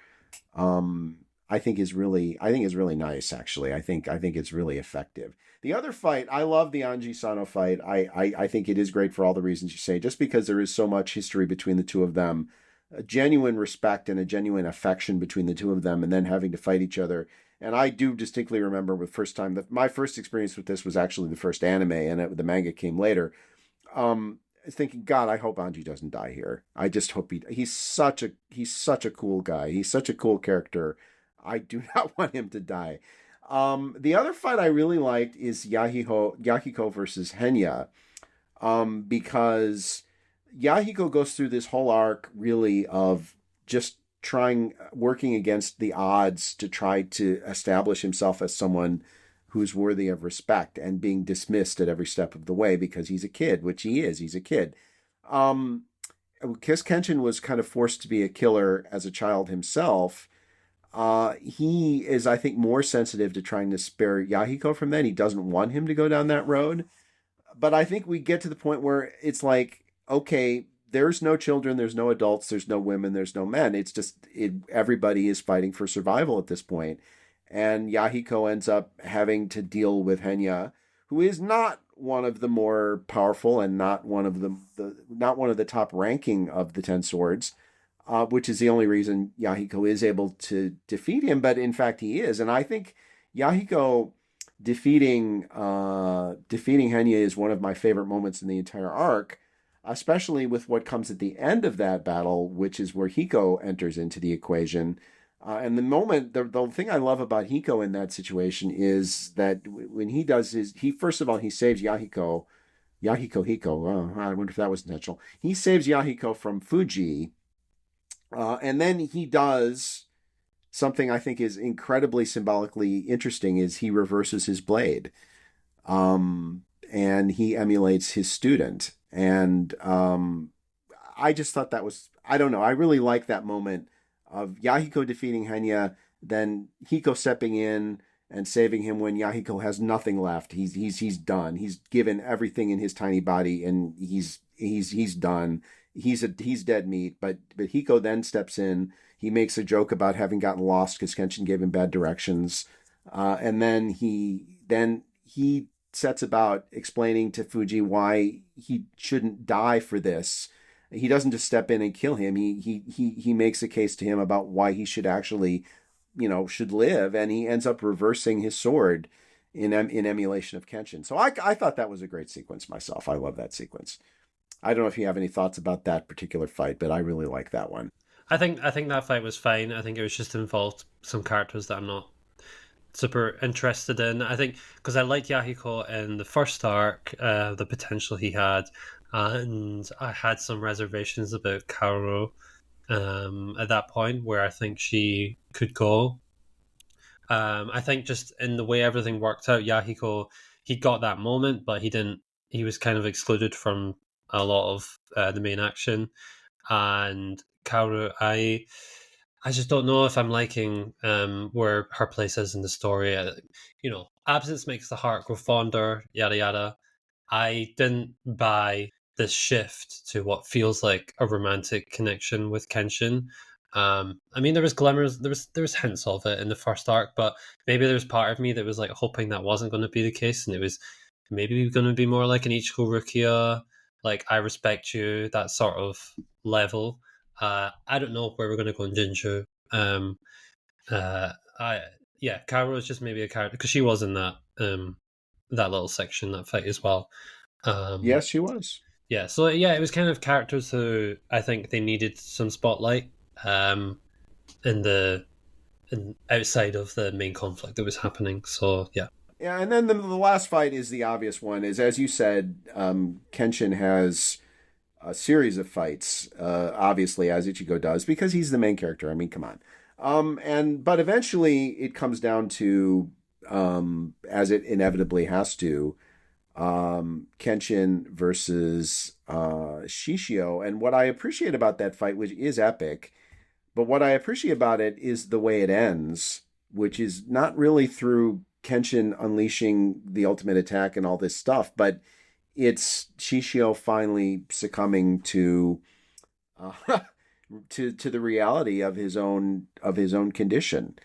I think is really nice. Actually, I think it's really effective. The other fight, I love the Anji Sano fight. I think it is great for all the reasons you say. Just because there is so much history between the two of them, a genuine respect and a genuine affection between the two of them, and then having to fight each other. And I do distinctly remember the first time that my first experience with this was actually the first anime, and the manga came later. Thinking, God, I hope Anji doesn't die here. I just hope he's such a cool guy. He's such a cool character. I do not want him to die. The other fight I really liked is Yahiko versus Henya, because Yahiko goes through this whole arc really of just working against the odds to try to establish himself as someone who's worthy of respect and being dismissed at every step of the way because he's a kid, which he is. He's a kid. Um, Kiss Kenshin was kind of forced to be a killer as a child himself. He is, I think, more sensitive to trying to spare Yahiko from that. He doesn't want him to go down that road. but I think we get to the point where it's like, okay, there's no children, there's no adults, there's no women, there's no men. It's just everybody is fighting for survival at this point. And Yahiko ends up having to deal with Henya, who is not one of the more powerful and not one of not one of the top ranking of the Ten Swords, which is the only reason Yahiko is able to defeat him. But in fact, he is, and I think Yahiko defeating Henya is one of my favorite moments in the entire arc, especially with what comes at the end of that battle, which is where Hiko enters into the equation. And the thing I love about Hiko in that situation is that when he does he first of all, he saves Hiko. Oh, I wonder if that was intentional. He saves Yahiko from Fuji, and then he does something I think is incredibly symbolically interesting is he reverses his blade. And he emulates his student. And I just thought that was, I don't know, I really like that moment of Yahiko defeating Henya, then Hiko stepping in and saving him when Yahiko has nothing left. He's done. He's given everything in his tiny body and he's done. He's dead meat, but Hiko then steps in. He makes a joke about having gotten lost because Kenshin gave him bad directions, and then he sets about explaining to Fuji why he shouldn't die for this. He doesn't just step in and kill him. He makes a case to him about why he should actually, should live, and he ends up reversing his sword in emulation of Kenshin. So I thought that was a great sequence myself. I love that sequence. I don't know if you have any thoughts about that particular fight, but I really like that one. I think that fight was fine. I think it was just involved some characters that I'm not super interested in. I think because I liked Yahiko in the first arc, the potential he had, and I had some reservations about Kaoru at that point where I think she could go. I think just in the way everything worked out, Yahiko, he got that moment, but he didn't. He was kind of excluded from a lot of the main action, and Kaoru, I just don't know if I'm liking where her place is in the story. Absence makes the heart grow fonder, yada yada. I didn't buy this shift to what feels like a romantic connection with Kenshin. I mean, there was glimmers, there was hints of it in the first arc, but maybe there was part of me that was like hoping that wasn't going to be the case, and it was maybe going to be more like an Ichigo Rukia, like I respect you, that sort of level. I don't know where we're going to go in Jinju. Uh, I yeah, Kara was just maybe a character because she was in that little section, that fight as well. Yes, she was. Yeah, so yeah, it was kind of characters who I think they needed some spotlight in the outside of the main conflict that was happening. So yeah. Yeah, and then the last fight is the obvious one. Is as you said, Kenshin has a series of fights, obviously as Ichigo does, because he's the main character. I mean, come on. But eventually it comes down to, as it inevitably has to, Kenshin versus Shishio. And what I appreciate about that fight, which is epic, but what I appreciate about it is the way it ends, which is not really through Kenshin unleashing the ultimate attack and all this stuff, but it's Shishio finally succumbing to to the reality of his own condition.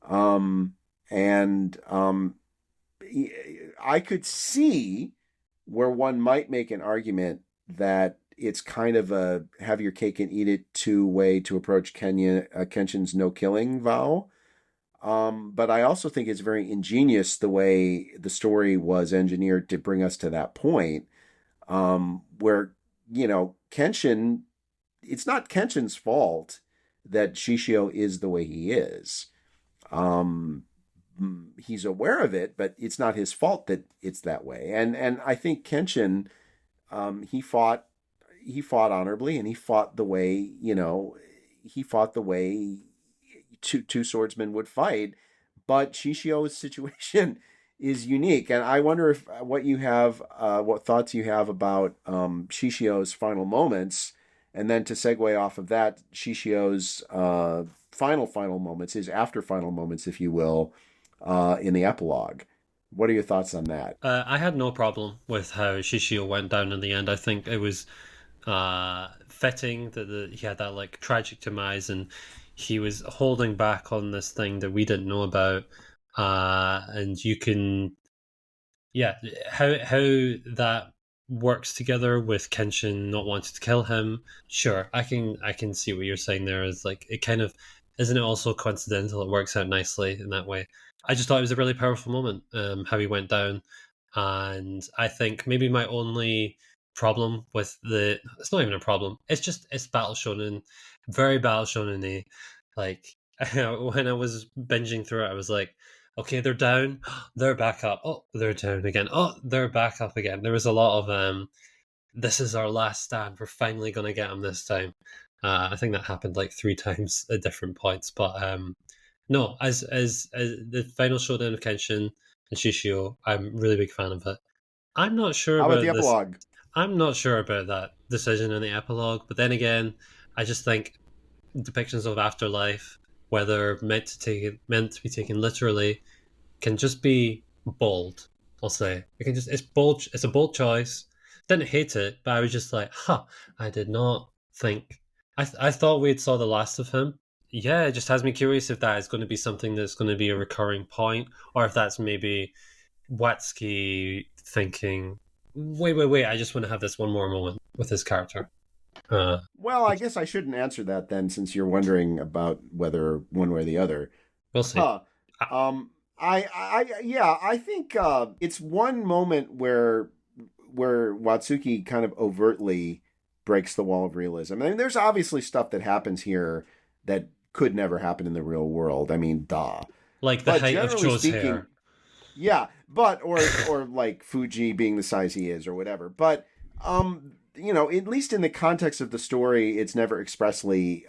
And I could see where one might make an argument that it's kind of a have your cake and eat it two way to approach Kenshin's no killing vow. But I also think it's very ingenious the way the story was engineered to bring us to that point, where, Kenshin, it's not Kenshin's fault that Shishio is the way he is. He's aware of it, but it's not his fault that it's that way. And I think Kenshin, he fought honorably, and he fought the way, two swordsmen would fight. But Shishio's situation is unique, and I wonder if what thoughts you have about Shishio's final moments, and then to segue off of that, Shishio's final moments, his after final moments, if you will, in the epilogue. What are your thoughts on that? I had no problem with how Shishio went down in the end. I think it was fitting that he had that like tragic demise, and he was holding back on this thing that we didn't know about. And you can, yeah, how that works together with Kenshin not wanting to kill him. Sure, I can see what you're saying there. Is like it kind of isn't it also coincidental? It works out nicely in that way. I just thought it was a really powerful moment, how he went down, and I think maybe my only problem with the it's not even a problem. It's just it's battle shonen, very battle shonen-y. Like when I was binging through it, I was like, okay, they're down, they're back up. Oh, they're down again. Oh, they're back up again. There was a lot of this is our last stand. We're finally gonna get them this time. I think that happened like three times at different points. But no, as the final showdown of Kenshin and Shishio, I'm a really big fan of it. I'm not sure How about the about this. epilogue? I'm not sure about that decision in the epilogue. But then again, I just think depictions of afterlife, whether meant to be taken literally, can just be bold. I'll say it can just it's bold. It's a bold choice. Didn't hate it, but I was just like, huh. I did not think. I thought we'd saw the last of him. Yeah, it just has me curious if that is going to be something that's going to be a recurring point, or if that's maybe Watsky thinking, wait. I just want to have this one more moment with his character. Uh, Well, I guess I shouldn't answer that then, since you're wondering about whether one way or the other. we'll see. Huh. Yeah, I think it's one moment where Watsuki kind of overtly breaks the wall of realism. I mean, there's obviously stuff that happens here that could never happen in the real world. I mean, duh. Like the But height of generally Joe's speaking, hair. yeah, but or like Fuji being the size he is or whatever. But at least in the context of the story, it's neverly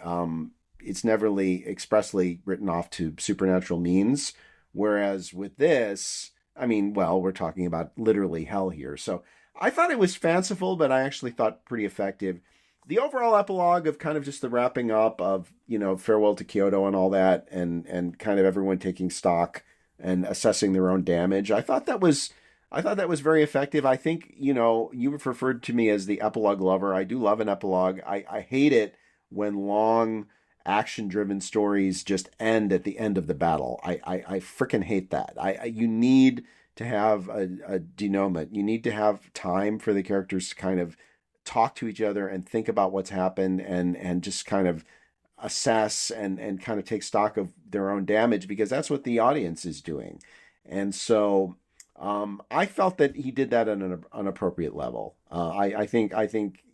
expressly written off to supernatural means. Whereas with this, I mean, well, we're talking about literally hell here. So I thought it was fanciful, but I actually thought pretty effective. The overall epilogue of kind of just the wrapping up of, farewell to Kyoto and all that, and kind of everyone taking stock and assessing their own damage. I thought that was very effective. I think, you've referred to me as the epilogue lover. I do love an epilogue. I hate it when long action driven stories just end at the end of the battle. I freaking hate that. You need to have a denouement. You need to have time for the characters to kind of talk to each other and think about what's happened, and just kind of assess and kind of take stock of their own damage, because that's what the audience is doing. And so I felt that he did that on an appropriate level. I think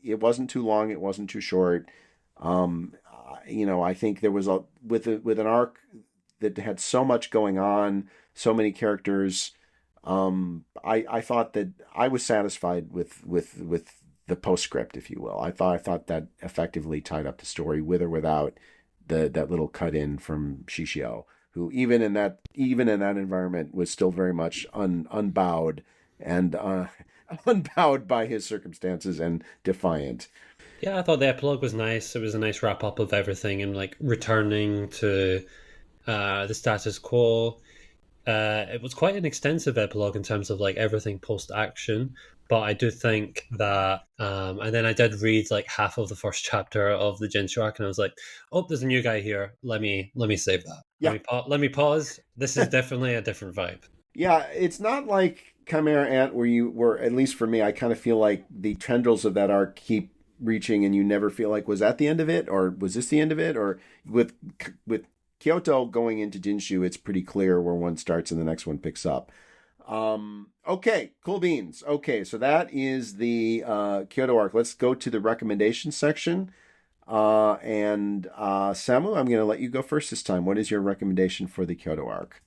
it wasn't too long. It wasn't too short. I think there was with an arc that had so much going on, so many characters. I thought that I was satisfied with the postscript, if you will. I thought that effectively tied up the story with or without that little cut in from Shishio, who even in that environment was still very much unbowed and unbowed by his circumstances and defiant. Yeah, I thought the epilogue was nice. It was a nice wrap up of everything and like returning to the status quo. It was quite an extensive epilogue in terms of like everything post action, but I do think that, and then I did read like half of the first chapter of the Genshu arc, and I was like, oh, there's a new guy here. Let me save that. Yeah, Let me pause. This is definitely a different vibe. yeah. It's not like Chimera Ant, where at least for me, I kind of feel like the tendrils of that arc keep reaching, and you never feel like, was that the end of it, or was this the end of it, or with Kyoto going into Jinshu, it's pretty clear where one starts and the next one picks up. Okay, cool beans. Okay, so that is the Kyoto arc. Let's go to the recommendation section. And Samu, I'm going to let you go first this time. What is your recommendation for the Kyoto arc?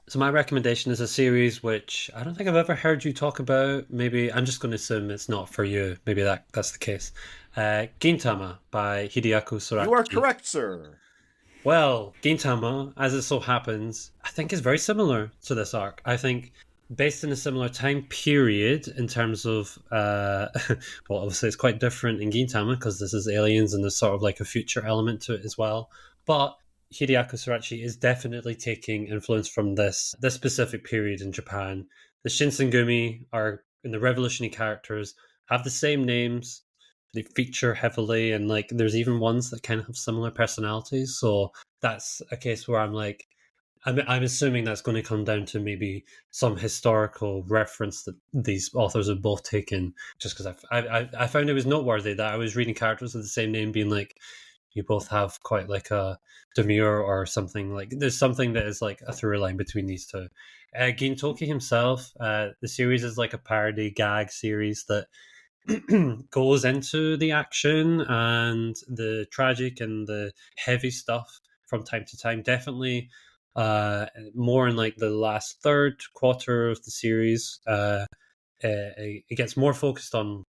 So my recommendation is a series which I don't think I've ever heard you talk about. Maybe I'm just going to assume it's not for you. Maybe that's the case. Gintama by Hideaki You are Sorachi. correct, sir. Well, Gintama, as it so happens, I think is very similar to this arc. I think based in a similar time period in terms of, well, obviously it's quite different in Gintama because this is aliens and there's sort of like a future element to it as well. But Hideaki Sorachi is definitely taking influence from this specific period in Japan. The Shinsengumi are in the revolutionary characters have the same names. They feature heavily, and like there's even ones that kind of have similar personalities. So that's a case where I'm like, I'm assuming that's going to come down to maybe some historical reference that these authors have both taken. Just because I found it was noteworthy that I was reading characters with the same name, being like, you both have quite like a demure or something. Like there's something that is like a through line between these two. Gintoki himself, the series is like a parody gag series that goes into the action and the tragic and the heavy stuff from time to time. Definitely more in like the last third quarter of the series. It gets more focused on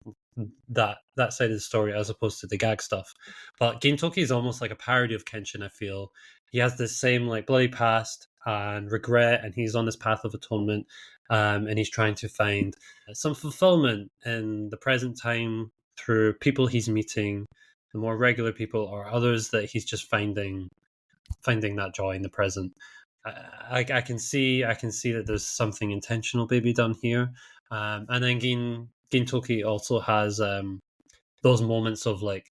that side of the story as opposed to the gag stuff. But Gintoki is almost like a parody of Kenshin. I feel he has this same like bloody past and regret, and he's on this path of atonement, and he's trying to find some fulfillment in the present time through people he's meeting, the more regular people or others that he's just finding that joy in the present. I can see that there's something intentional maybe done here, and then Gintoki also has those moments of like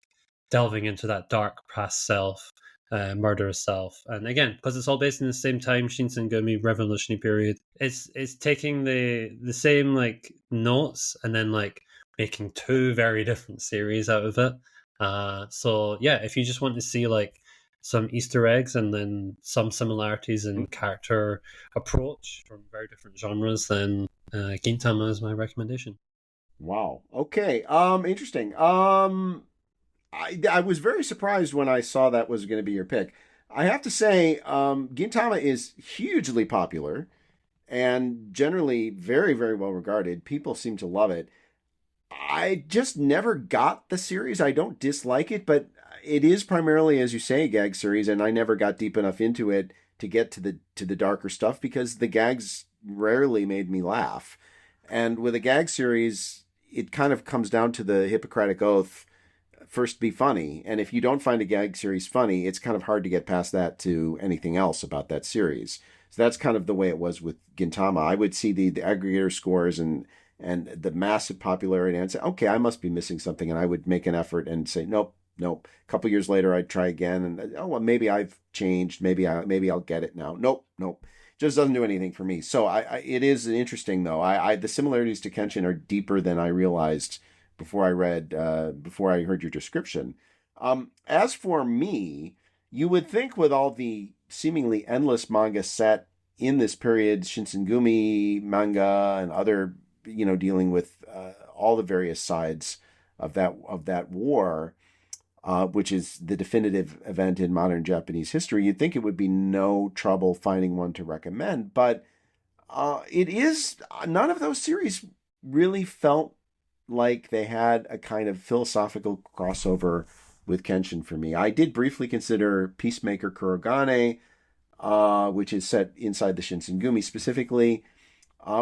delving into that dark past self, murderous self, and again because it's all based in the same time, Shinsengumi revolutionary period. It's taking the same like notes and then like making two very different series out of it. So yeah, if you just want to see like some Easter eggs and then some similarities in character approach from very different genres, then Gintama is my recommendation. Wow. Okay. Interesting. I was very surprised when I saw that was going to be your pick. I have to say, Gintama is hugely popular and generally very, very well regarded. People seem to love it. I just never got the series. I don't dislike it, but it is primarily, as you say, a gag series, and I never got deep enough into it to get to the darker stuff because the gags rarely made me laugh. And with a gag series, it kind of comes down to the Hippocratic Oath: first be funny. And if you don't find a gag series funny, it's kind of hard to get past that to anything else about that series. So that's kind of the way it was with Gintama. I would see the aggregator scores and the massive popularity and say, okay, I must be missing something. And I would make an effort and say, nope, nope. A couple years later, I'd try again. And, oh, well, maybe I've changed. Maybe I'll get it now. Nope, nope. Just doesn't do anything for me. So it is interesting though. The similarities to Kenshin are deeper than I realized before I heard your description. As for me, you would think with all the seemingly endless manga set in this period, Shinsengumi manga and other, dealing with all the various sides of that war, which is the definitive event in modern Japanese history, you'd think it would be no trouble finding one to recommend. But it is none of those series really felt like they had a kind of philosophical crossover with Kenshin for me. I did briefly consider Peacemaker Kurogane, which is set inside the Shinsengumi specifically,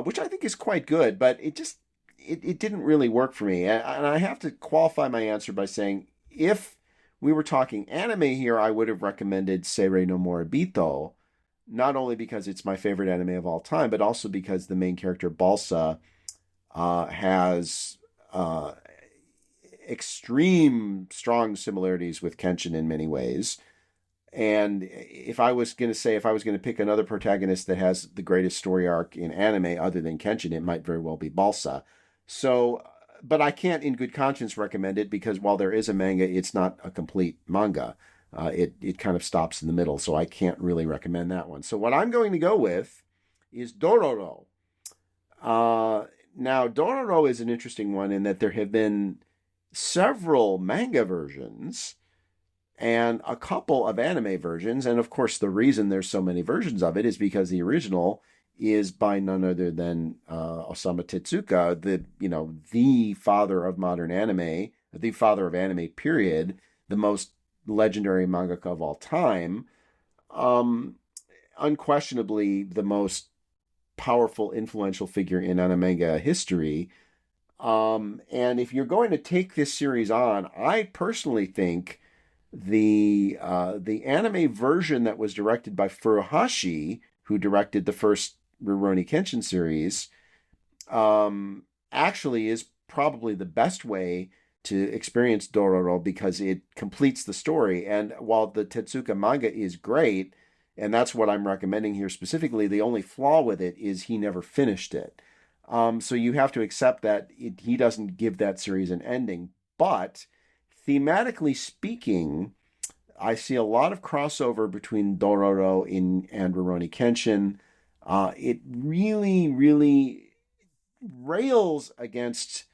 which I think is quite good, but it didn't really work for me. And I have to qualify my answer by saying if we were talking anime here, I would have recommended Seirei no Moribito, not only because it's my favorite anime of all time, but also because the main character Balsa has extreme strong similarities with Kenshin in many ways. And if I was going to pick another protagonist that has the greatest story arc in anime other than Kenshin, it might very well be Balsa. So, but I can't in good conscience recommend it because while there is a manga, it's not a complete manga. It kind of stops in the middle, so I can't really recommend that one. So what I'm going to go with is Dororo. Now, Dororo is an interesting one in that there have been several manga versions and a couple of anime versions. And of course, the reason there's so many versions of it is because the original is by none other than Osamu Tezuka, the father of modern anime, the father of anime, period, the most legendary mangaka of all time. Unquestionably, the most powerful, influential figure in anime history. And if you're going to take this series on, I personally think the anime version that was directed by Furuhashi, who directed the first Rurouni Kenshin series, actually is probably the best way to experience Dororo because it completes the story. And while the Tezuka manga is great, and that's what I'm recommending here specifically, the only flaw with it is he never finished it. So you have to accept that he doesn't give that series an ending. But thematically speaking, I see a lot of crossover between Dororo and Rurouni Kenshin. It really, really rails against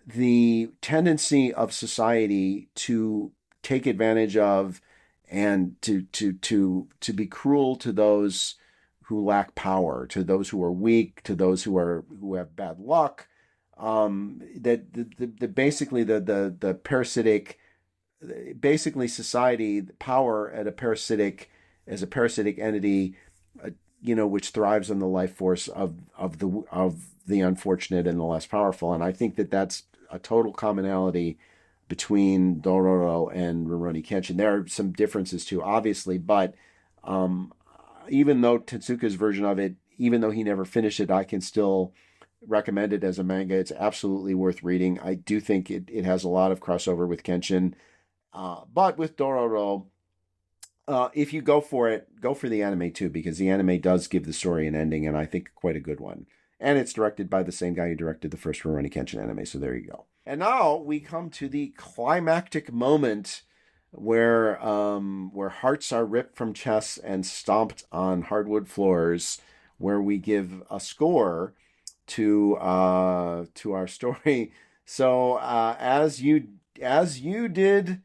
the tendency of society to take advantage of and to be cruel to those who lack power, to those who are weak, to those who have bad luck. That the basically the parasitic, basically society power at a parasitic as a parasitic entity, which thrives on the life force of the unfortunate and the less powerful. And I think that that's a total commonality between Dororo and Rurouni Kenshin. There are some differences too, obviously, but um, even though Tetsuka's version of it, even though he never finished it, I can still recommend it as a manga. It's absolutely worth reading. I do think it has a lot of crossover with Kenshin. But with Dororo, if you go for it, go for the anime too, because the anime does give the story an ending, and I think quite a good one. And it's directed by the same guy who directed the first Rurouni Kenshin anime, so there you go. And now we come to the climactic moment where hearts are ripped from chests and stomped on hardwood floors, where we give a score to our story. So as you did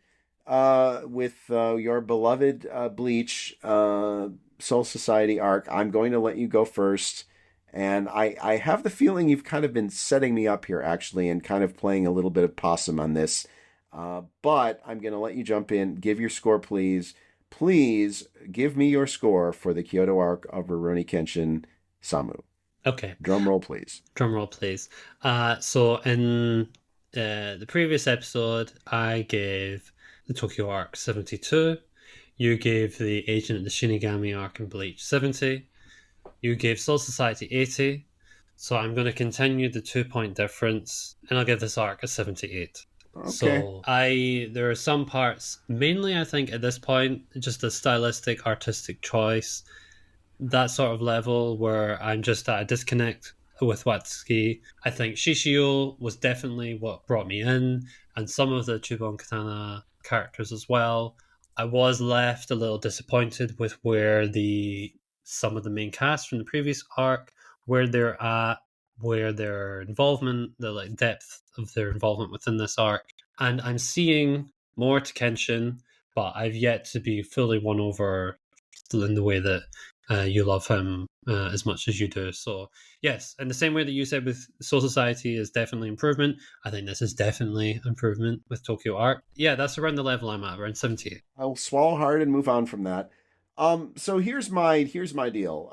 with your beloved Bleach Soul Society arc, I'm going to let you go first. And I have the feeling you've kind of been setting me up here, actually, and kind of playing a little bit of possum on this. But I'm going to let you jump in. Give your score, please. Please give me your score for the Kyoto arc of Rurouni Kenshin Samu. Okay. Drum roll, please. Drum roll, please. So in the previous episode, I gave the Tokyo arc 72. You gave the Agent of the Shinigami arc in Bleach 70. You gave Soul Society 80. So I'm going to continue the 2-point difference, and I'll give this arc a 78. Okay. So there are some parts, mainly I think at this point, just a stylistic, artistic choice, that sort of level where I'm just at a disconnect with Watsuki. I think Shishio was definitely what brought me in, and some of the Juppongatana characters as well. I was left a little disappointed with where some of the main cast from the previous arc, where they're at, where their involvement, the like depth of their involvement within this arc. And I'm seeing more to Kenshin, but I've yet to be fully won over in the way that you love him as much as you do. So yes, in the same way that you said with Soul Society is definitely improvement, I think this is definitely improvement with Tokyo Arc. Yeah, that's around the level I'm at, around 78. I'll swallow hard and move on from that. So here's my deal.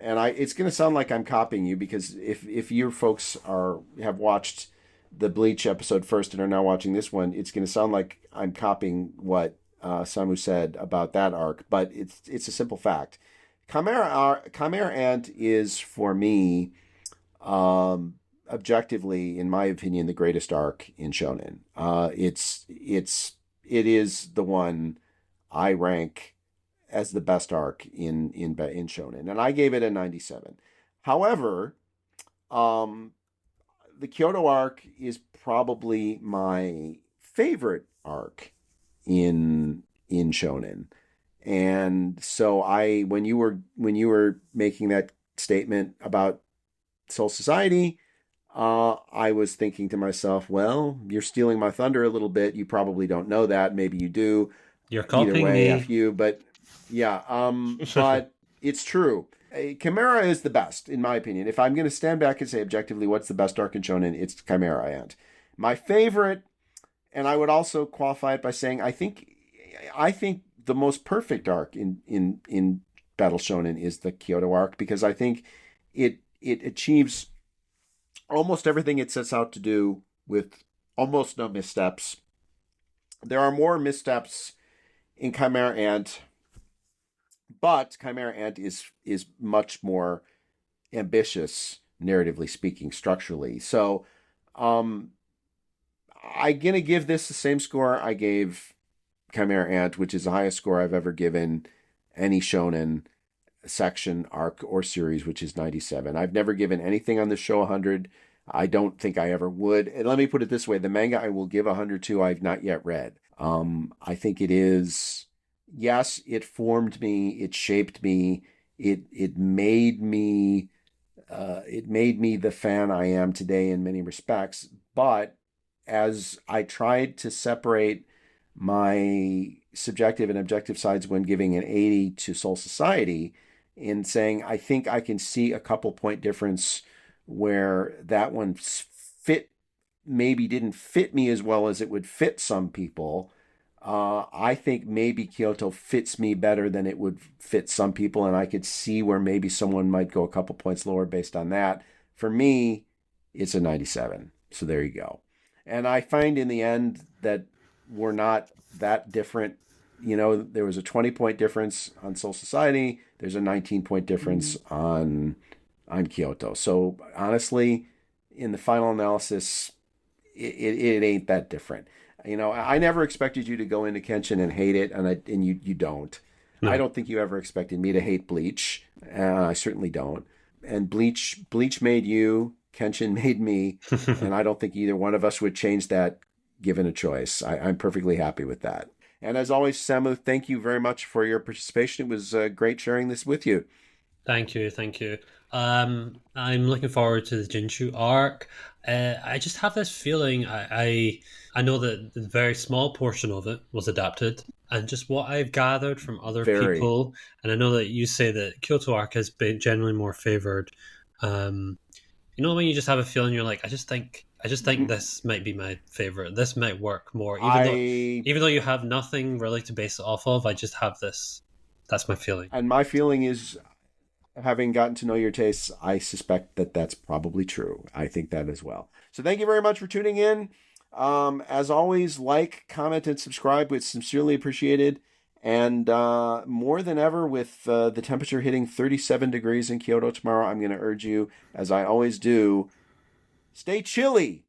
And it's gonna sound like I'm copying you because if your folks have watched the Bleach episode first and are now watching this one, it's gonna sound like I'm copying what Samu said about that arc, but it's a simple fact. Chimera Ant is for me, objectively, in my opinion, the greatest arc in Shonen. It is the one I rank as the best arc in Shonen, and I gave it a 97. However, the Kyoto arc is probably my favorite arc in Shonen. And so when you were making that statement about Soul Society, I was thinking to myself, well, you're stealing my thunder a little bit. You probably don't know that. Maybe you do. You're Either copying way, me. F you. But yeah, but it's true. Chimera is the best, in my opinion. If I'm going to stand back and say objectively what's the best arc in Shonen, it's Chimera Ant. My favorite, and I would also qualify it by saying I think the most perfect arc in Battle Shonen is the Kyoto arc, because I think it achieves almost everything it sets out to do with almost no missteps. There are more missteps in Chimera Ant, but Chimera Ant is much more ambitious, narratively speaking, structurally. So, I'm gonna give this the same score I gave Chimera Ant, which is the highest score I've ever given any shonen section, arc, or series, which is 97. I've never given anything on the show 100. I don't think I ever would. And let me put it this way: the manga I will give 100 to, I've not yet read. I think it is. Yes, it formed me. It shaped me. It made me. It made me the fan I am today in many respects. But as I tried to separate my subjective and objective sides when giving an 80 to Soul Society, in saying I think I can see a couple point difference where that one fit maybe didn't fit me as well as it would fit some people. I think maybe Kyoto fits me better than it would fit some people, and I could see where maybe someone might go a couple points lower based on that. For me, it's a 97. So there you go. And I find in the end that we're not that different. You know, there was a 20-point difference on Soul Society. There's a 19-point difference on Kyoto. So honestly, in the final analysis, it ain't that different. You know, I never expected you to go into Kenshin and hate it, and you don't. No. I don't think you ever expected me to hate Bleach. I certainly don't. And Bleach made you. Kenshin made me, and I don't think either one of us would change that given a choice. I'm perfectly happy with that. And as always, Samu, thank you very much for your participation. It was great sharing this with you. Thank you, thank you. I'm looking forward to the Jinshu arc. I just have this feeling. I know that the very small portion of it was adapted, and just what I've gathered from other people, and I know that you say that Kyoto arc has been generally more favored. You know, when you just have a feeling, you're like, I just think this might be my favorite. This might work more, even though you have nothing really to base it off of. I just have this. That's my feeling. And my feeling is, having gotten to know your tastes, I suspect that that's probably true. I think that as well. So thank you very much for tuning in. As always, like, comment, and subscribe. It's sincerely appreciated. And more than ever, with the temperature hitting 37 degrees in Kyoto tomorrow, I'm going to urge you, as I always do, stay chilly.